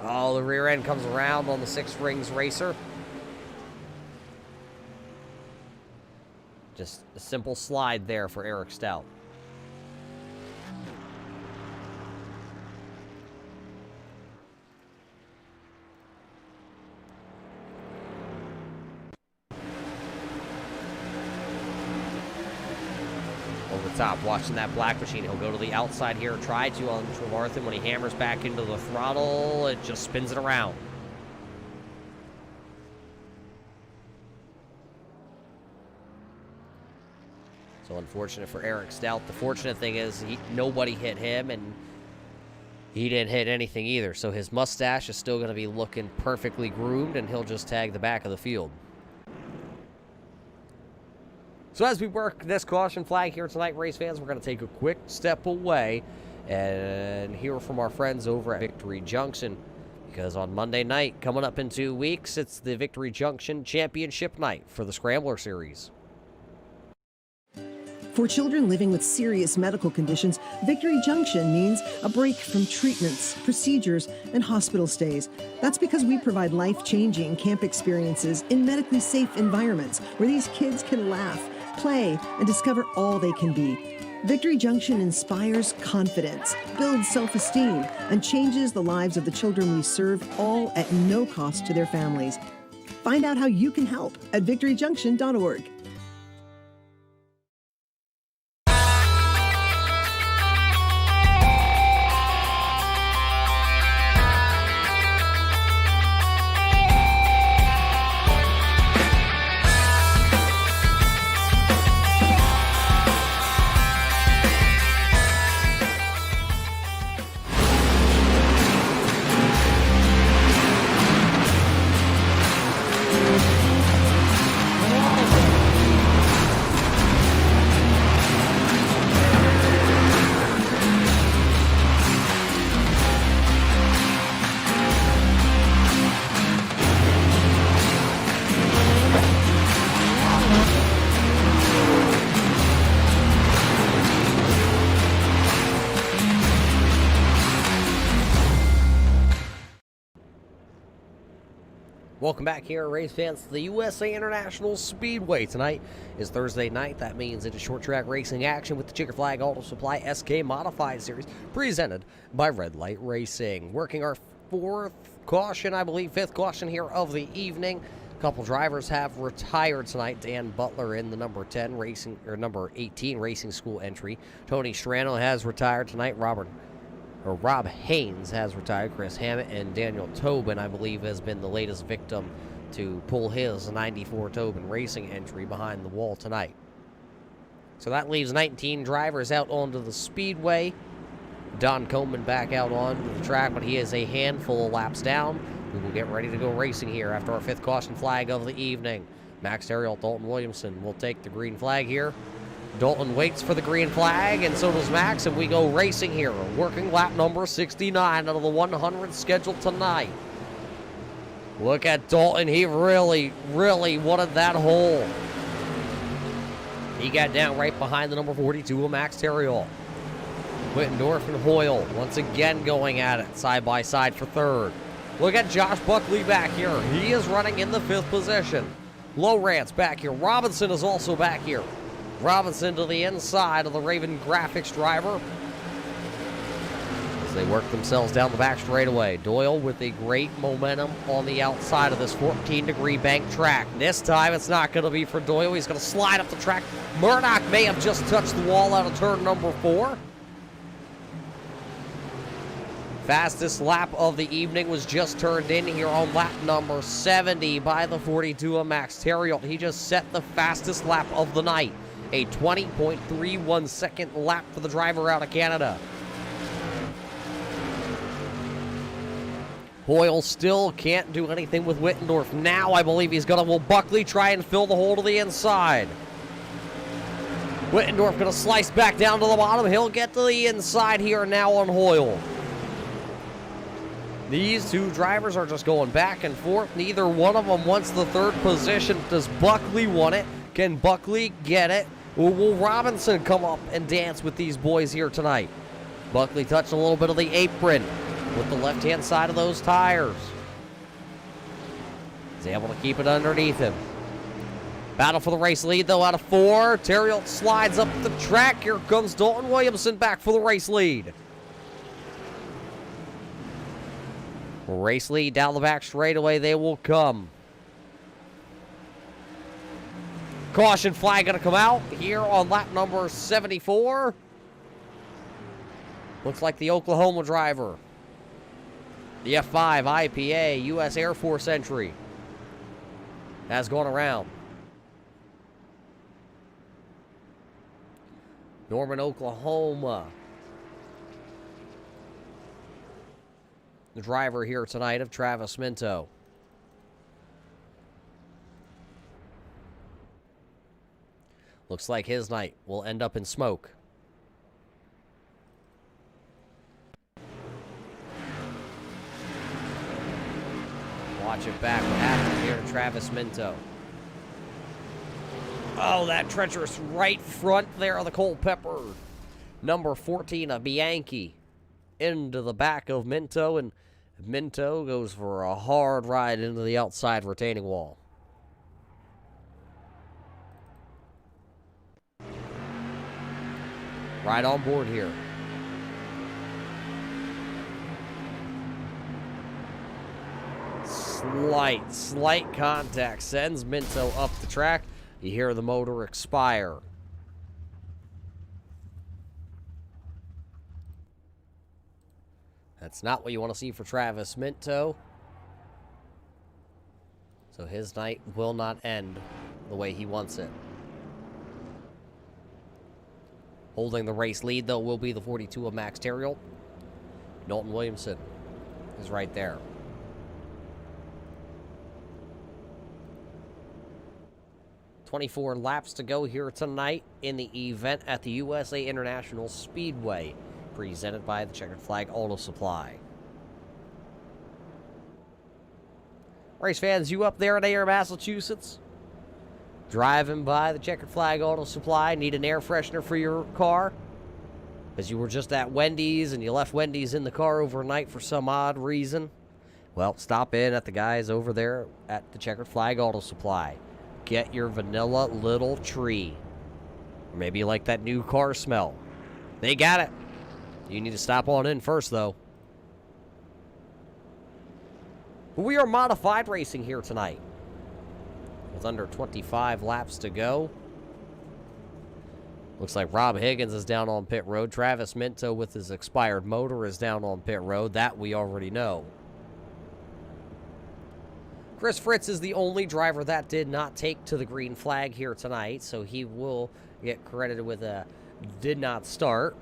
Oh, the rear end comes around on the Six Rings racer. Just a simple slide there for Eric Stout. Top, watching that black machine. He'll go to the outside here, try to on Trevarthen. When he hammers back into the throttle, it just spins it around. So unfortunate for Eric Stout. The fortunate thing is nobody hit him, and he didn't hit anything either. So his mustache is still going to be looking perfectly groomed, and he'll just tag the back of the field. So as we work this caution flag here tonight, race fans, we're going to take a quick step away and hear from our friends over at Victory Junction. Because on Monday night, coming up in 2 weeks, it's the Victory Junction Championship night for the Scrambler Series. For children living with serious medical conditions, Victory Junction means a break from treatments, procedures, and hospital stays. That's because we provide life-changing camp experiences in medically safe environments where these kids can laugh, play, and discover all they can be. Victory Junction inspires confidence, builds self-esteem, and changes the lives of the children we serve, all at no cost to their families. Find out how you can help at victoryjunction.org. Welcome back here, race fans, to the USA International Speedway. Tonight is Thursday night. That means it is short track racing action with the Checkered Flag Auto Supply SK Modified Series, presented by Red Light Racing. Working our fifth caution here of the evening. A couple drivers have retired tonight. Dan Butler in the number 18 racing school entry. Tony Strano has retired tonight. Rob Haynes has retired. Chris Hammett and Daniel Tobin, I believe, has been the latest victim to pull his 94 Tobin Racing entry behind the wall tonight. So that leaves 19 drivers out onto the speedway. Don Coleman back out onto the track, but he is a handful of laps down. We will get ready to go racing here after our fifth caution flag of the evening. Max Terriel, Dalton Williamson will take the green flag here. Dalton waits for the green flag, and so does Max, and we go racing here. Working lap number 69 out of the 100 scheduled tonight. Look at Dalton. He really wanted that hole. He got down right behind the number 42 of Max Terriel. Wittendorf and Hoyle once again going at it side by side for third. Look at Josh Buckley back here. He is running in the fifth position. Lowrance back here. Robinson is also back here. Robinson to the inside of the Raven Graphics driver as they work themselves down the back straightaway. Doyle with a great momentum on the outside of this 14-degree bank track. This time it's not going to be for Doyle. He's going to slide up the track. Murdoch may have just touched the wall out of turn number 4. Fastest lap of the evening was just turned in here on lap number 70 by the 42 of Max Terriel. He just set the fastest lap of the night. A 20.31 second lap for the driver out of Canada. Hoyle still can't do anything with Wittendorf. Now I believe he's going to, will Buckley try and fill the hole to the inside. Wittendorf going to slice back down to the bottom. He'll get to the inside here now on Hoyle. These two drivers are just going back and forth. Neither one of them wants the third position. Does Buckley want it? Can Buckley get it? Or will Robinson come up and dance with these boys here tonight? Buckley touched a little bit of the apron with the left-hand side of those tires. He's able to keep it underneath him. Battle for the race lead, though, out of 4. Terriel slides up the track. Here comes Dalton Williamson back for the race lead. Race lead down the back straightaway. They will come. Caution flag going to come out here on lap number 74. Looks like the Oklahoma driver. The F5 IPA U.S. Air Force entry has gone around. Norman, Oklahoma. The driver here tonight of Travis Minto. Looks like his night will end up in smoke. Watch it back. What happens here to Travis Minto? Oh, that treacherous right front there of the Culpeper. Number 14 of Bianchi into the back of Minto, and Minto goes for a hard ride into the outside retaining wall. Right on board here. Slight contact sends Minto up the track. You hear the motor expire. That's not what you want to see for Travis Minto. So his night will not end the way he wants it. Holding the race lead, though, will be the 42 of Max Terriel. Dalton Williamson is right there. "24 laps to go here tonight in the event at the USA International Speedway, presented by the Checkered Flag Auto Supply. Race fans, you up there in Ayer, Massachusetts? Driving by the Checkered Flag Auto Supply, need an air freshener for your car? As you were just at Wendy's and you left Wendy's in the car overnight for some odd reason? Well, stop in at the guys over there at the Checkered Flag Auto Supply. Get your vanilla little tree. Or maybe you like that new car smell. They got it. You need to stop on in first, though. We are modified racing here tonight. With under 25 laps to go. Looks like Rob Higgins is down on pit road. Travis Minto with his expired motor is down on pit road. That we already know. Chris Fritz is the only driver that did not take to the green flag here tonight, so he will get credited with a did not start.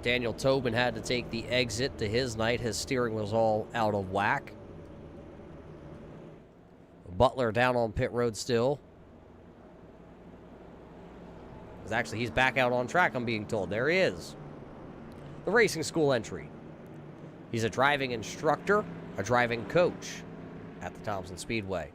Daniel Tobin had to take the exit to his night. His steering was all out of whack. Butler down on pit road still. Actually, he's back out on track, I'm being told. There he is. The racing school entry. He's a driving instructor, a driving coach at the Thompson Speedway.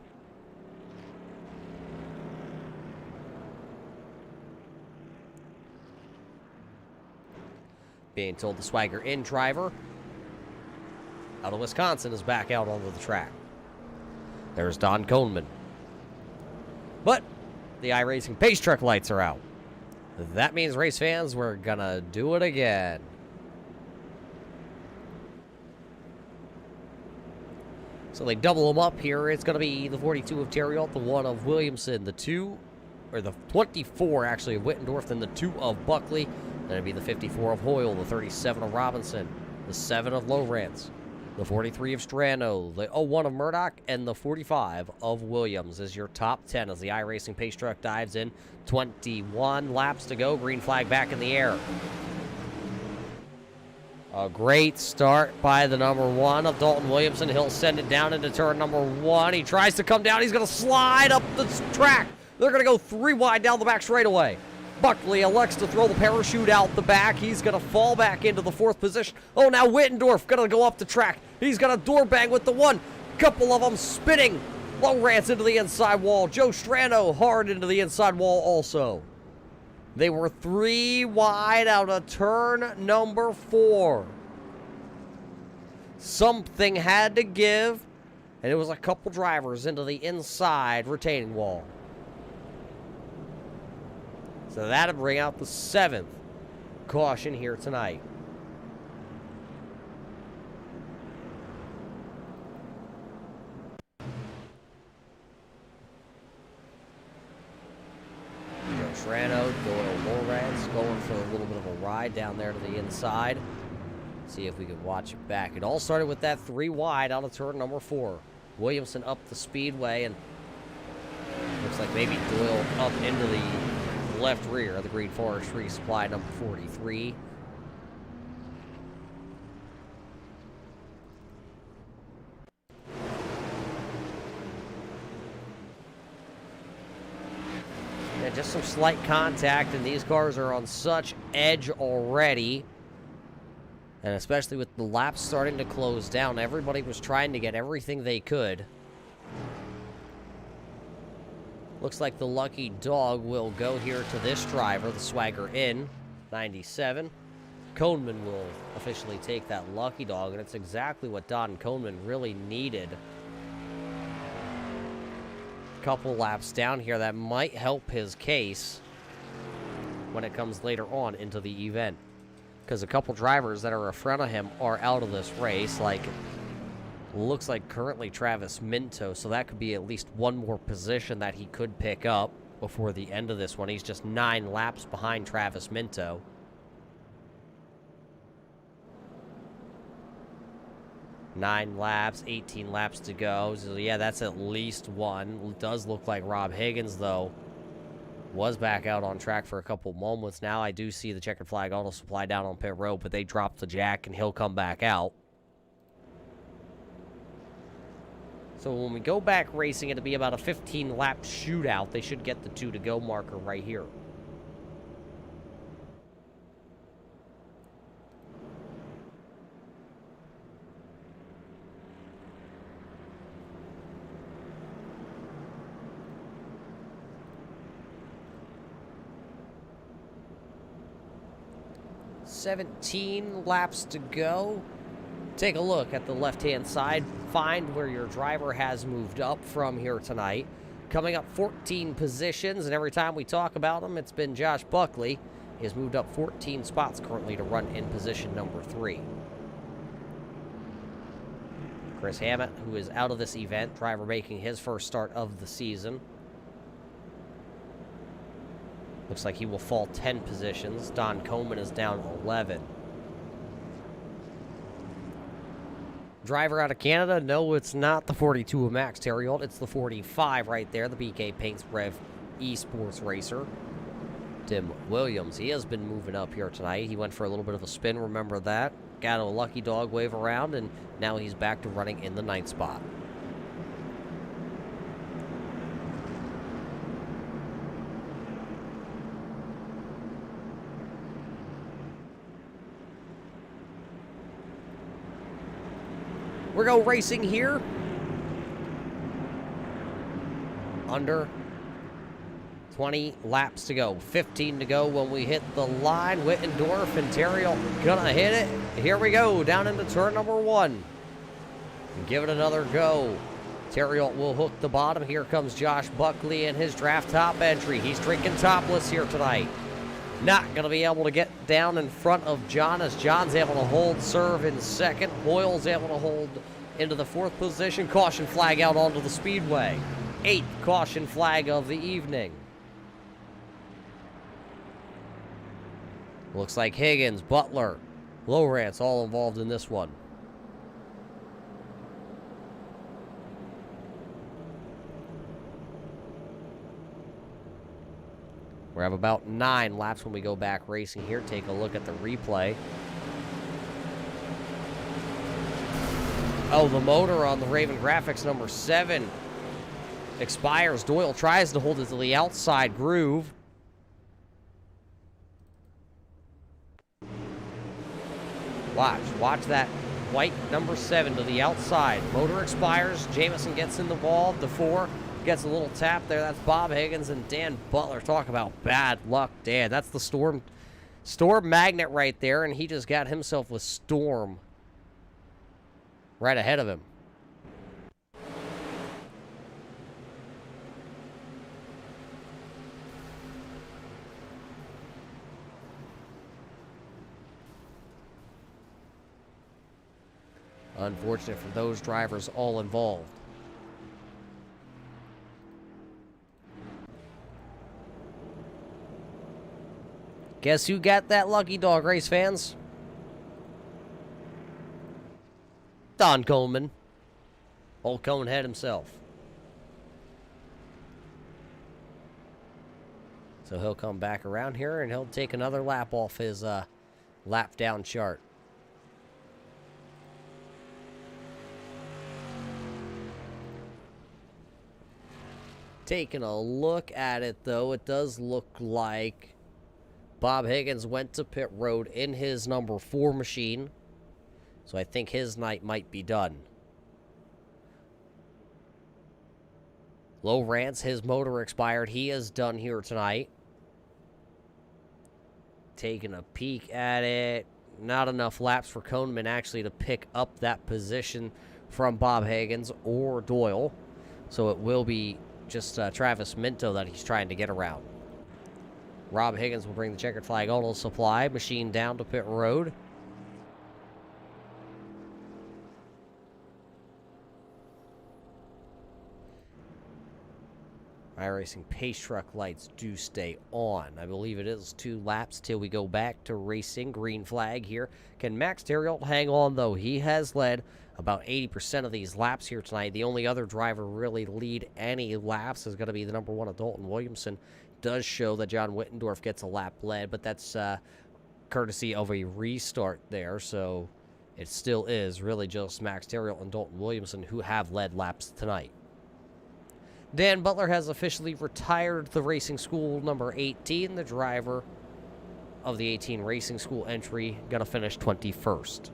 Being told the Swagger Inn driver out of Wisconsin is back out onto the track. There's Don Coleman. But the iRacing pace truck lights are out. That means, race fans, we're gonna do it again. So they double them up here. It's gonna be the 42 of Terriot, the 1 of Williamson, the 2, or the 24 actually of Wittendorf, then the 2 of Buckley. Then it'd be the 54 of Hoyle, the 37 of Robinson, the 7 of Lowrance, the 43 of Strano, the 01 of Murdoch, and the 45 of Williams is your top 10 as the iRacing pace truck dives in. 21 laps to go. Green flag back in the air. A great start by the number 1 of Dalton Williamson. He'll send it down into turn number 1. He tries to come down. He's going to slide up the track. They're going to go 3 wide down the back straightaway. Buckley elects to throw the parachute out the back. He's going to fall back into the 4th position. Oh, now Wittendorf going to go up the track. He's going to door bang with the 1. Couple of them spinning. Lowrance into the inside wall. Joe Strano hard into the inside wall also. They were 3 wide out of turn number 4. Something had to give, and it was a couple drivers into the inside retaining wall. So that'll bring out the 7th caution here tonight. Serrano, Doyle Lowrance going for a little bit of a ride down there to the inside. See if we can watch it back. It all started with that 3 wide out of turn number 4. Williamson up the speedway, and looks like maybe Doyle up into the left rear of the Green Forestry Supply number 43. Yeah, just some slight contact, and these cars are on such edge already. And especially with the laps starting to close down, everybody was trying to get everything they could. Looks like the lucky dog will go here to this driver, the Swagger Inn, 97. Coneman will officially take that lucky dog, and it's exactly what Don Coneman really needed. Couple laps down here that might help his case when it comes later on into the event. Because a couple drivers that are in front of him are out of this race, like looks like currently Travis Minto, so that could be at least one more position that he could pick up before the end of this one. He's just 9 laps behind Travis Minto. Nine laps, 18 laps to go. So yeah, that's at least one. It does look like Rob Higgins, though, was back out on track for a couple moments. Now I do see the Checkered Flag Auto Supply down on pit road, but they dropped the jack and he'll come back out. So when we go back racing, it'll be about a 15-lap shootout. They should get the 2 to go marker right here. $17 laps to go. Take a look at the left-hand side. Find where your driver has moved up from here tonight. Coming up 14 positions, and every time we talk about him, it's been Josh Buckley. He has moved up 14 spots currently to run in position number 3. Chris Hammett, who is out of this event, driver making his first start of the season. Looks like he will fall 10 positions. Don Coleman is down 11. Driver out of Canada, no, it's not the 42 of Max Theriault. It's the 45 right there, the BK Paints Rev Esports Racer. Tim Williams, he has been moving up here tonight. He went for a little bit of a spin, remember that. Got a lucky dog wave around, and now he's back to running in the 9th spot. We're go racing here. Under 20 laps to go. 15 to go when we hit the line. Wittendorf and Theriault gonna hit it. Here we go, down into turn number 1. Give it another go. Theriault will hook the bottom. Here comes Josh Buckley in his draft top entry. He's drinking topless here tonight. Not going to be able to get down in front of John, as John's able to hold serve in second. Boyle's able to hold into the 4th position. Caution flag out onto the speedway. 8th caution flag of the evening. Looks like Higgins, Butler, Lowrance all involved in this one. We have about 9 laps when we go back racing here. Take a look at the replay. Oh, the motor on the Raven Graphics number 7 expires. Doyle tries to hold it to the outside groove. Watch that white number 7 to the outside. Motor expires. Jamison gets in the wall. The 4 gets a little tap there. That's Bob Higgins and Dan Butler. Talk about bad luck, Dan. That's the Storm magnet right there, and he just got himself with Storm right ahead of him. Unfortunate for those drivers all involved. Guess who got that lucky dog, race fans? Don Coleman. Old Conehead himself. So he'll come back around here and he'll take another lap off his lap down chart. Taking a look at it, though, it does look like Bob Higgins went to pit road in his number 4 machine. So I think his night might be done. Lowrance, his motor expired. He is done here tonight. Taking a peek at it. Not enough laps for Koneman actually to pick up that position from Bob Higgins or Doyle. So it will be just Travis Minto that he's trying to get around. Rob Higgins will bring the checkered flag auto supply. Machine down to pit road. iRacing pace truck lights do stay on. I believe it is 2 laps till we go back to racing. Green flag here. Can Max Theriault hang on, though? He has led about 80% of these laps here tonight. The only other driver really lead any laps is going to be the number 1 of Dalton Williamson. Does show that John Wittendorf gets a lap led, but that's courtesy of a restart there, so it still is really just Max Theriault and Dalton Williamson who have led laps tonight. Dan Butler has officially retired the Racing School number 18. The driver of the 18 Racing School entry going to finish 21st.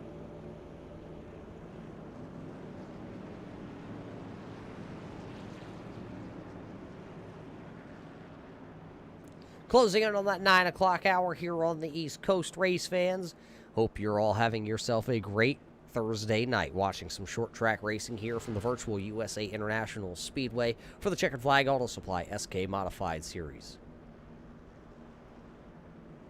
Closing in on that 9 o'clock hour here on the East Coast, race fans. Hope you're all having yourself a great Thursday night. Watching some short track racing here from the virtual USA International Speedway for the Checkered Flag Auto Supply SK Modified Series.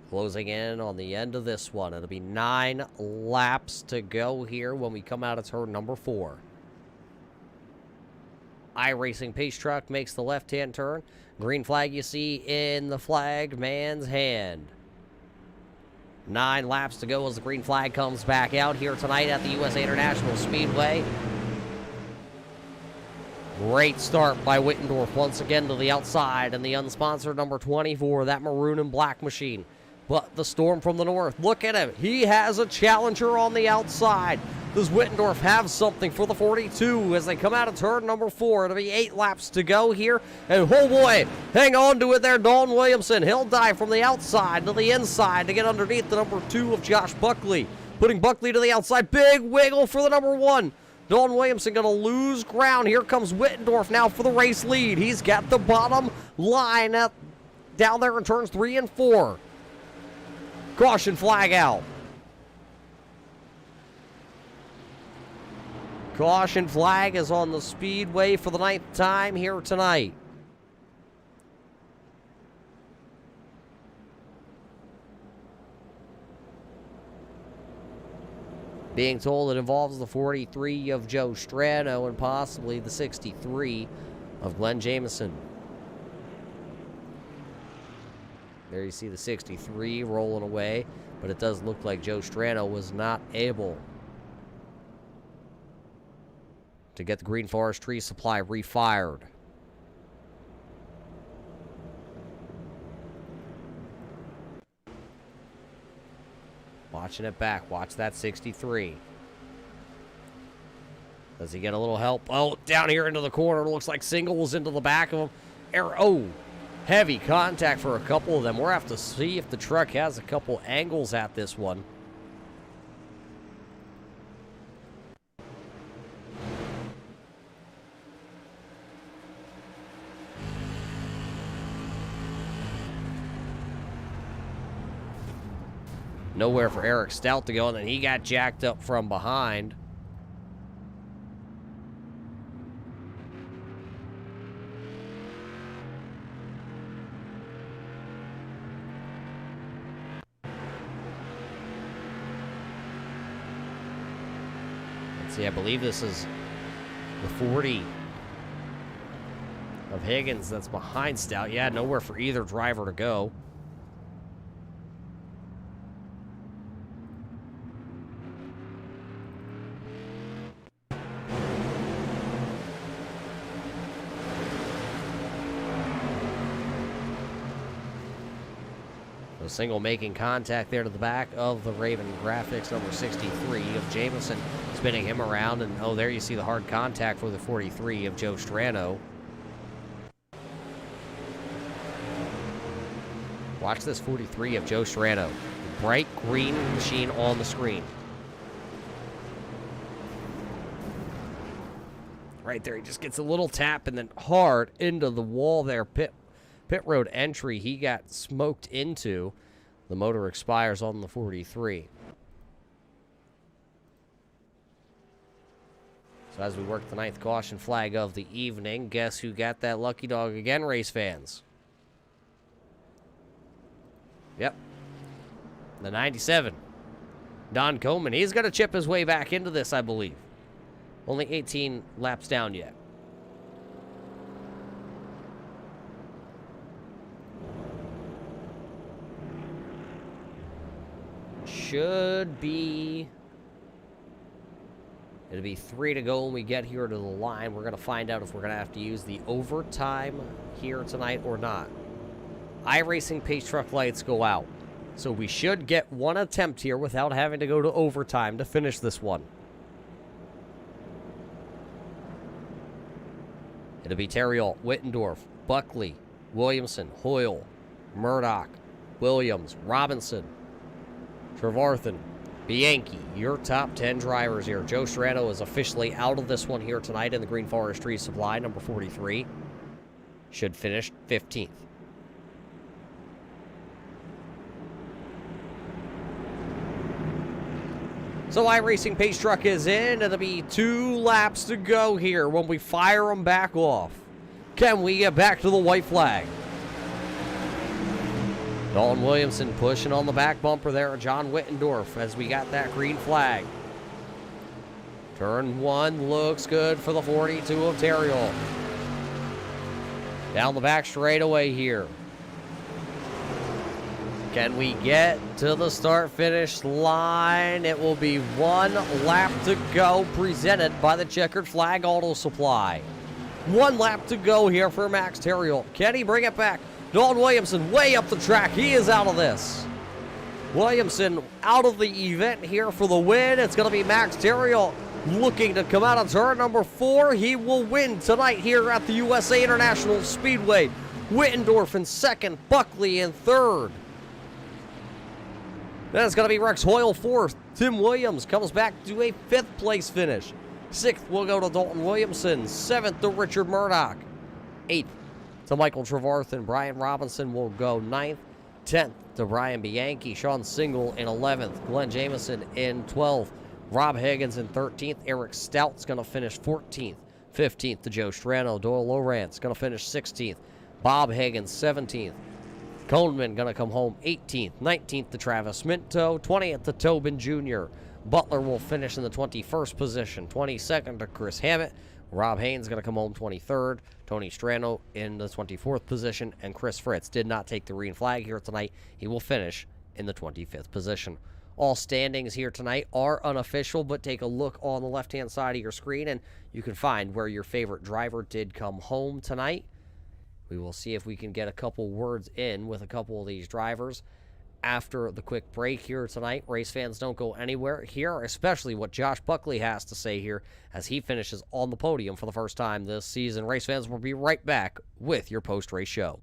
Closing in on the end of this one. It'll be 9 laps to go here when we come out of turn number 4. iRacing Pace Truck makes the left-hand turn. Green flag you see in the flag man's hand. 9 laps to go as the green flag comes back out here tonight at the USA International Speedway. Great start by Wittendorf once again to the outside, and the unsponsored number 24, that maroon and black machine. But the storm from the north, look at him. He has a challenger on the outside. Does Wittendorf have something for the 42 as they come out of turn number 4? It'll be 8 laps to go here. And oh boy, hang on to it there, Don Williamson. He'll dive from the outside to the inside to get underneath the number 2 of Josh Buckley. Putting Buckley to the outside. Big wiggle for the number 1. Don Williamson going to lose ground. Here comes Wittendorf now for the race lead. He's got the bottom line up down there in turns 3 and 4. Caution flag out. Caution flag is on the speedway for the 9th time here tonight. Being told it involves the 43 of Joe Strano and possibly the 63 of Glenn Jameson. There you see the 63 rolling away, but it does look like Joe Strano was not able to get the Green Forest Tree Supply refired. Watching it back. Watch that 63. Does he get a little help? Oh, down here into the corner. Looks like Singles into the back of him. Oh, heavy contact for a couple of them. We'll have to see if the truck has a couple angles at this one. Nowhere for Eric Stout to go, and then he got jacked up from behind. Let's see, I believe this is the 40 of Higgins that's behind Stout. Yeah, nowhere for either driver to go. Single making contact there to the back of the Raven Graphics, number 63 of Jameson, spinning him around, and oh, there you see the hard contact for the 43 of Joe Strano. Watch this 43 of Joe Strano. Bright green machine on the screen. Right there, he just gets a little tap and then hard into the wall there. Pit road entry he got smoked into. The motor expires on the 43. So as we work the 9th caution flag of the evening, guess who got that lucky dog again, race fans? Yep. The 97. Don Coleman. He's going to chip his way back into this, I believe. Only 18 laps down yet. Should be... It'll be 3 to go when we get here to the line. We're going to find out if we're going to have to use the overtime here tonight or not. iRacing Pace Truck lights go out. So we should get one attempt here without having to go to overtime to finish this one. It'll be Terriol, Wittendorf, Buckley, Williamson, Hoyle, Murdoch, Williams, Robinson, Trevarthen, Bianchi, your top 10 drivers here. Joe Strano is officially out of this one here tonight in the Green Forest Tree Supply, number 43. Should finish 15th. So iRacing Pace Truck is in. It'll be 2 laps to go here when we fire them back off. Can we get back to the white flag? Dalton Williamson pushing on the back bumper there. John Wittendorf as we got that green flag. Turn 1 looks good for the 42 of Terrill. Down the back straightaway here. Can we get to the start-finish line? It will be 1 lap to go, presented by the Checkered Flag Auto Supply. 1 lap to go here for Max Terrill. Can he bring it back? Dalton Williamson way up the track. He is out of this. Williamson out of the event here for the win. It's going to be Max Terrill looking to come out of turn number 4. He will win tonight here at the USA International Speedway. Wittendorf in second, Buckley in third. Then it's going to be Rex Hoyle fourth. Tim Williams comes back to a 5th place finish. 6th will go to Dalton Williamson. 7th to Richard Murdoch. 8th to Michael Trevarthen. Brian Robinson will go 9th. 10th to Brian Bianchi. Sean Single in 11th. Glenn Jameson in 12th. Rob Higgins in 13th. Eric Stout's going to finish 14th. 15th to Joe Strano. Doyle Lowrance going to finish 16th. Bob Higgins 17th. Coleman going to come home 18th. 19th to Travis Minto. 20th to Tobin Jr. Butler will finish in the 21st position. 22nd to Chris Hammett. Rob Haynes going to come home 23rd. Tony Strano in the 24th position. And Chris Fritz did not take the green flag here tonight. He will finish in the 25th position. All standings here tonight are unofficial, but take a look on the left-hand side of your screen and you can find where your favorite driver did come home tonight. We will see if we can get a couple words in with a couple of these drivers after the quick break here tonight. Race fans, don't go anywhere here, especially what Josh Buckley has to say here as he finishes on the podium for the first time this season. Race fans, will be right back with your post-race show.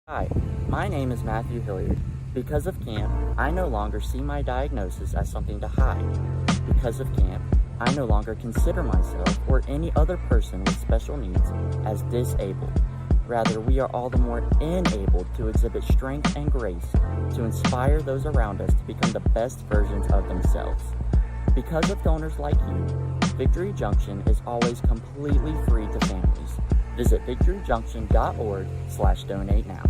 Hi, my name is Matthew Hilliard. Because of camp, I no longer see my diagnosis as something to hide. Because of camp, I no longer consider myself or any other person with special needs as disabled. Rather, we are all the more enabled to exhibit strength and grace to inspire those around us to become the best versions of themselves. Because of donors like you, Victory Junction is always completely free to families. Visit victoryjunction.org/donate now.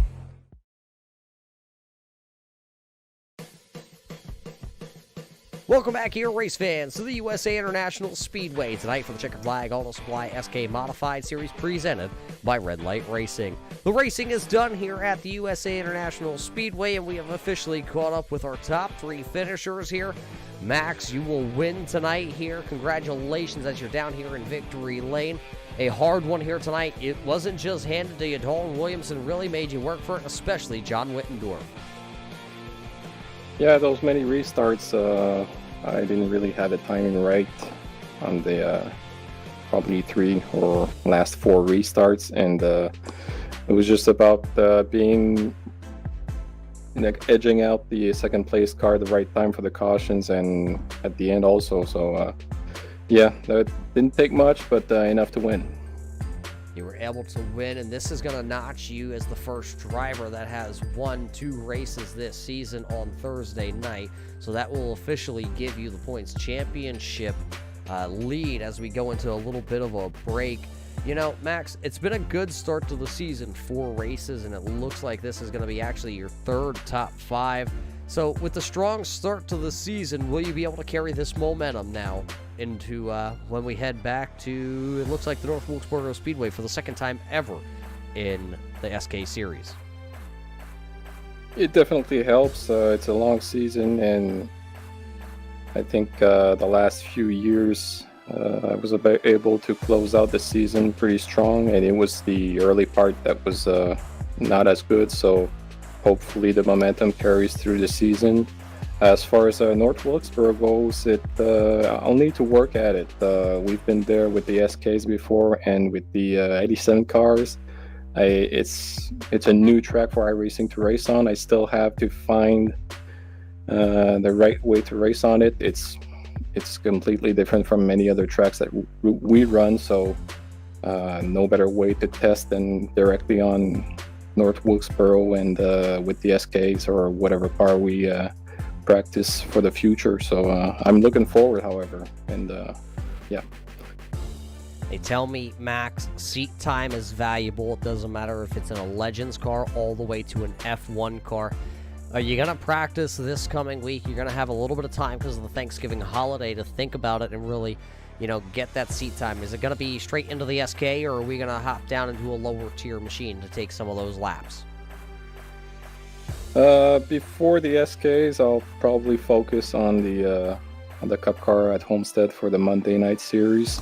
Welcome back here, race fans, to the USA International Speedway tonight for the Checkered Flag Auto Supply SK Modified Series presented by Red Light Racing. The racing is done here at the USA International Speedway, and we have officially caught up with our top 3 finishers here. Max, you will win tonight here. Congratulations as you're down here in Victory Lane. A hard one here tonight. It wasn't just handed to you. Dalton Williamson really made you work for it, especially John Wittendorf. Yeah, those many restarts, I didn't really have the timing right on the probably 3 or last 4 restarts, and it was just about being edging out the second place car at the right time for the cautions and at the end also. So yeah, that didn't take much, but enough to win. You were able to win, and this is going to notch you as the first driver that has won 2 races this season on Thursday night. So that will officially give you the points championship lead as we go into a little bit of a break. You know, Max, it's been a good start to the season, 4 races, and it looks like this is going to be actually your 3rd top 5. So with the strong start to the season, will you be able to carry this momentum now into when we head back to, it looks like, the North Wilkesboro Speedway for the 2nd time ever in the SK Series? It definitely helps. It's a long season, and I think the last few years I was able to close out the season pretty strong, and it was the early part that was not as good, so hopefully the momentum carries through the season. As far as North Wilkesboro goes, I'll need to work at it. We've been there with the SKs before and with the 87 cars. It's a new track for iRacing to race on. I still have to find the right way to race on it. It's completely different from many other tracks that we run, so no better way to test than directly on North Wilkesboro and with the SKs or whatever car we practice for the future. So I'm looking forward, however, and yeah. They tell me, Max, seat time is valuable. It doesn't matter if it's in a Legends car all the way to an F1 car. Are you going to practice this coming week? You're going to have a little bit of time because of the Thanksgiving holiday to think about it and really, get that seat time. Is it going to be straight into the SK, or are we going to hop down into a lower tier machine to take some of those laps? Before the SKs, I'll probably focus on the Cup car at Homestead for the Monday night series.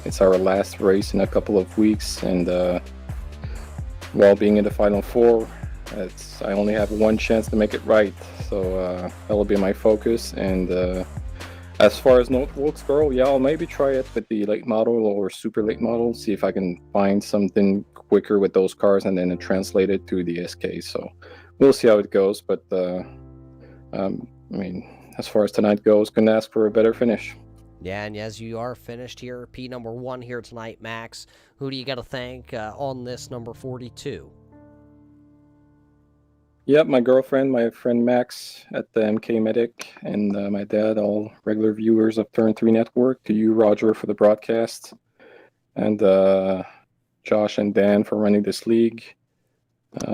It's our last race in a couple of weeks, and while being in the Final Four, I only have one chance to make it right, so that'll be my focus. And as far as North Wilkesboro, yeah, I'll maybe try it with the late model or super late model, see if I can find something quicker with those cars and then translate it to the SK. So we'll see how it goes, but as far as tonight goes, couldn't ask for a better finish. Yeah, and as you are finished here, P number 1 here tonight, Max, who do you got to thank on this number 42? Yep, my girlfriend, my friend Max at the MK Medic, and my dad, all regular viewers of Turn 3 Network, to you, Roger, for the broadcast, and Josh and Dan for running this league.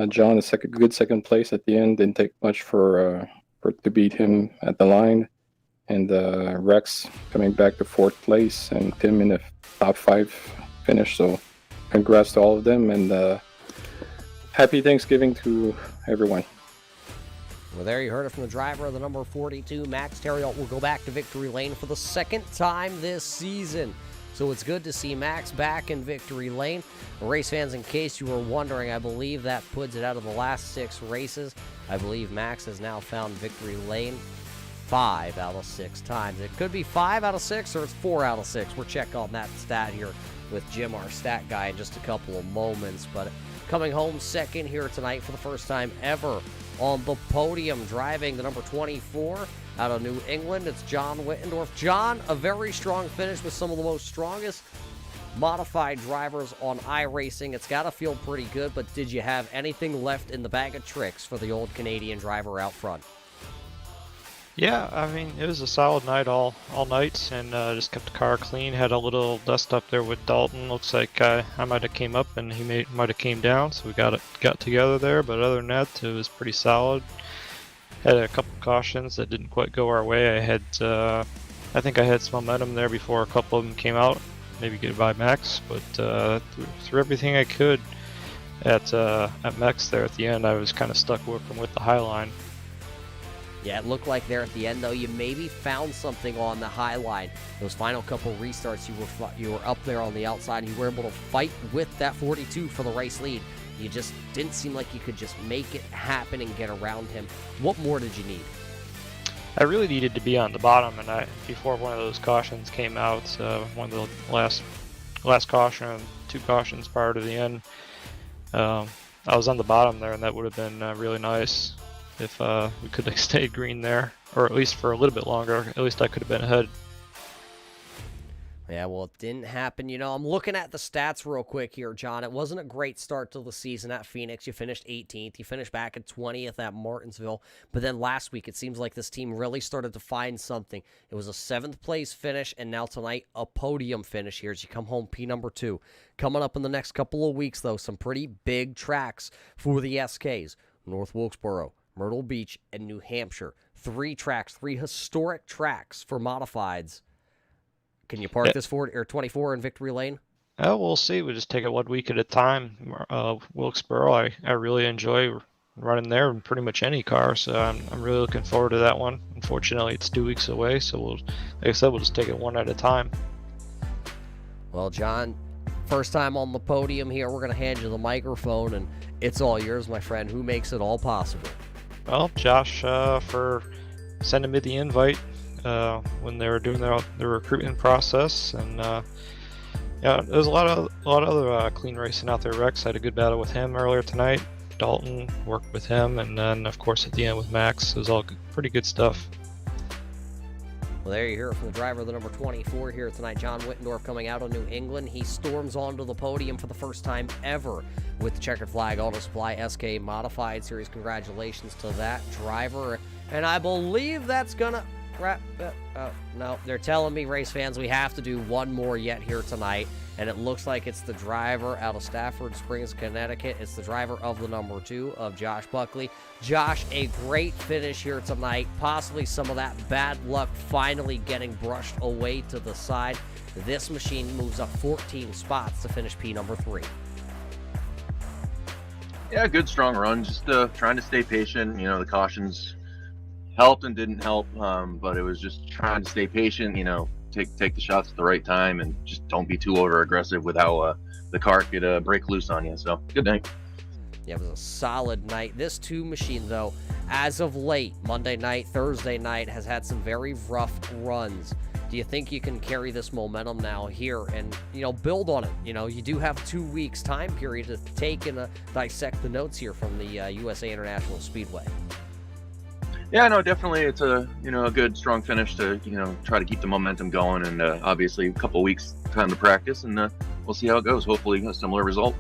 John, good second place at the end, didn't take much for to beat him at the line. And Rex coming back to 4th place, and Tim in the top 5 finish. So congrats to all of them, and happy Thanksgiving to everyone. Well, there you heard it from the driver of the number 42, Max Theriault, will go back to victory lane for the second time this season. So it's good to see Max back in victory lane. Race fans, in case you were wondering, I believe that puts it out of the last 6 races. I believe Max has now found victory lane 5 out of 6 times. It could be 5 out of 6 or it's 4 out of 6. We'll check on that stat here with Jim, our stat guy, in just a couple of moments. But coming home second here tonight for the first time ever on the podium, driving the number 24 out of New England, it's John Wittendorf. John, a very strong finish with some of the most strongest modified drivers on iRacing. It's got to feel pretty good, but did you have anything left in the bag of tricks for the old Canadian driver out front? Yeah, I mean, it was a solid night all night, and just kept the car clean. Had a little dust up there with Dalton. Looks like I might have came up and he might have came down, so we got together there. But other than that, it was pretty solid. Had a couple cautions that didn't quite go our way. I think I had some momentum there before a couple of them came out. Maybe get by Max, but through everything I could at Max there at the end, I was kind of stuck working with the high line. Yeah, it looked like there at the end, though, you maybe found something on the high line. Those final couple restarts, you were up there on the outside, and you were able to fight with that 42 for the race lead. You just didn't seem like you could just make it happen and get around him. What more did you need? I really needed to be on the bottom, and before one of those cautions came out, one of the last caution, 2 cautions prior to the end, I was on the bottom there, and that would have been really nice if we could have stayed green there, or at least for a little bit longer. At least I could have been ahead. Yeah, well, it didn't happen. I'm looking at the stats real quick here, John. It wasn't a great start to the season at Phoenix. You finished 18th. You finished back at 20th at Martinsville. But then last week, it seems like this team really started to find something. It was a 7th place finish, and now tonight, a podium finish here as you come home P number 2. Coming up in the next couple of weeks, though, some pretty big tracks for the SKs. North Wilkesboro, Myrtle Beach, and New Hampshire. 3 tracks, 3 historic tracks for modifieds. Can you park this 24 in Victory Lane? We'll see. We'll just take it 1 week at a time. Wilkesboro, I really enjoy running there in pretty much any car, so I'm really looking forward to that one. Unfortunately, it's 2 weeks away, so like I said, we'll just take it one at a time. Well, John, first time on the podium here. We're going to hand you the microphone, and it's all yours, my friend. Who makes it all possible? Well, Josh, for sending me the invite when they were doing their recruitment process, and yeah, there's a lot of other clean racing out there. Rex had a good battle with him earlier tonight. Dalton worked with him, and then of course at the end with Max. It was all pretty good stuff. Well, there you hear it from the driver of the number 24 here tonight, John Wittendorf, coming out of New England. He storms onto the podium for the first time ever with the Checkered Flag Auto Supply SK Modified Series. Congratulations to that driver. And I believe that's gonna wrap it. Oh, no, they're telling me, race fans, we have to do one more yet here tonight. And it looks like it's the driver out of Stafford Springs, Connecticut. It's the driver of the number 2 of Josh Buckley. Josh, a great finish here tonight. Possibly some of that bad luck finally getting brushed away to the side. This machine moves up 14 spots to finish P number 3. Yeah, good strong run. Just trying to stay patient. You know, the cautions helped and didn't help, but it was just trying to stay patient. You know, take the shots at the right time and just don't be too over aggressive with how the car could break loose on you. So good night. Yeah, it was a solid night. This 2 machine, though, as of late, Monday night, Thursday night, has had some very rough runs. Do you think you can carry this momentum now here and, you know, build on it? You know, you do have 2 weeks time period to take and dissect the notes here from the USA International Speedway. Yeah, no, definitely. It's a good strong finish to try to keep the momentum going, and obviously a couple weeks time to practice, and we'll see how it goes. Hopefully a similar result.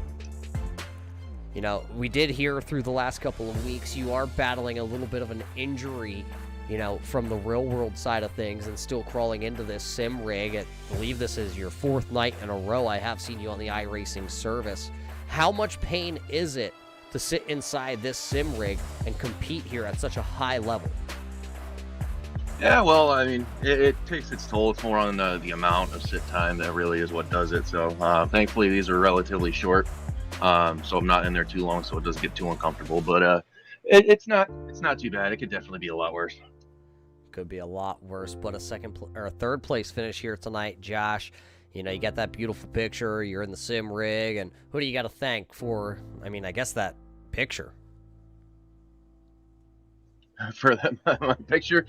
You know, we did hear through the last couple of weeks you are battling a little bit of an injury, you know, from the real world side of things and still crawling into this sim rig. I believe this is your 4th night in a row I have seen you on the iRacing service. How much pain is it to sit inside this sim rig and compete here at such a high level? Yeah, well, I mean, it takes its toll. It's more on the amount of sit time that really is what does it. So thankfully these are relatively short, so I'm not in there too long, so it doesn't get too uncomfortable. But it's not too bad. It could definitely be a lot worse. Could be a lot worse, but a 3rd place finish here tonight, Josh. You know, you got that beautiful picture. You're in the sim rig, and who do you got to thank for, I mean, I guess that picture? For my picture,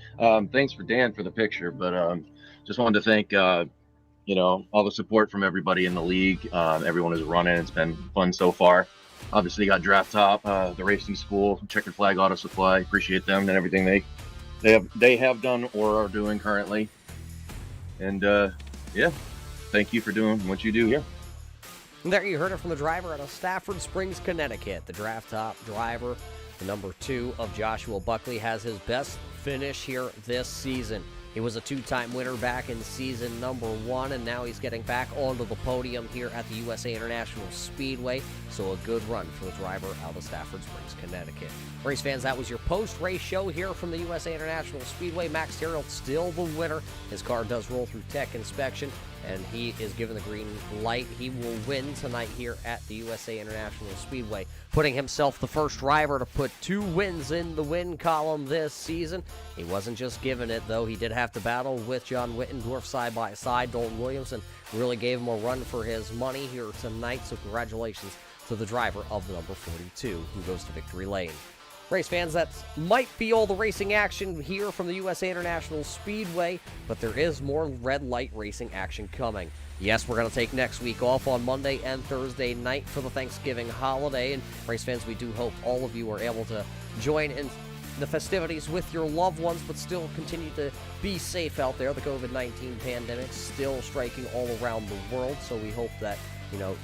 thanks for Dan for the picture, but just wanted to thank all the support from everybody in the league. Everyone is running. It's been fun so far. Obviously, got Draft Top, the racing school, Checkered Flag Auto Supply. Appreciate them and everything they have done or are doing currently. And yeah, thank you for doing what you do here. And there you heard it from the driver out of Stafford Springs, Connecticut. The Draft Top driver, the number 2 of Joshua Buckley, has his best finish here this season. He was a 2-time winner back in season number 1, and now he's getting back onto the podium here at the USA International Speedway. So a good run for the driver out of Stafford Springs, Connecticut. Race fans, that was your post-race show here from the USA International Speedway. Max Terrell still the winner. His car does roll through tech inspection, and he is given the green light. He will win tonight here at the USA International Speedway, putting himself the first driver to put 2 wins in the win column this season. He wasn't just given it, though. He did have to battle with John Wittendorf side by side. Dalton Williamson really gave him a run for his money here tonight, so congratulations to the driver of the number 42, who goes to victory lane. Race fans, that might be all the racing action here from the USA International Speedway, but there is more red light racing action coming. Yes, we're going to take next week off on Monday and Thursday night for the Thanksgiving holiday, and race fans, we do hope all of you are able to join in the festivities with your loved ones, but still continue to be safe out there. The COVID-19 pandemic still striking all around the world, so we hope that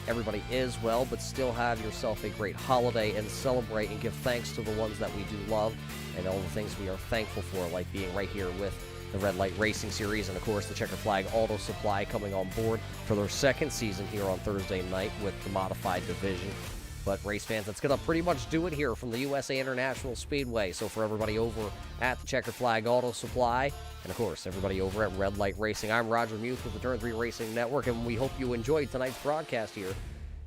everybody is well, but still have yourself a great holiday and celebrate and give thanks to the ones that we do love and all the things we are thankful for, like being right here with the Red Light Racing Series and, of course, the Checkered Flag Auto Supply coming on board for their 2nd season here on Thursday night with the modified division. But race fans, that's going to pretty much do it here from the USA International Speedway. So for everybody over at the Checkered Flag Auto Supply, and of course everybody over at Red Light Racing, I'm Roger Muth with the Turn 3 Racing Network, and we hope you enjoyed tonight's broadcast here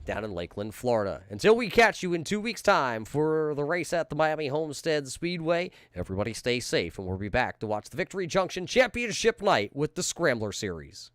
down in Lakeland, Florida. Until we catch you in 2 weeks' time for the race at the Miami Homestead Speedway, everybody stay safe, and we'll be back to watch the Victory Junction Championship Night with the Scrambler Series.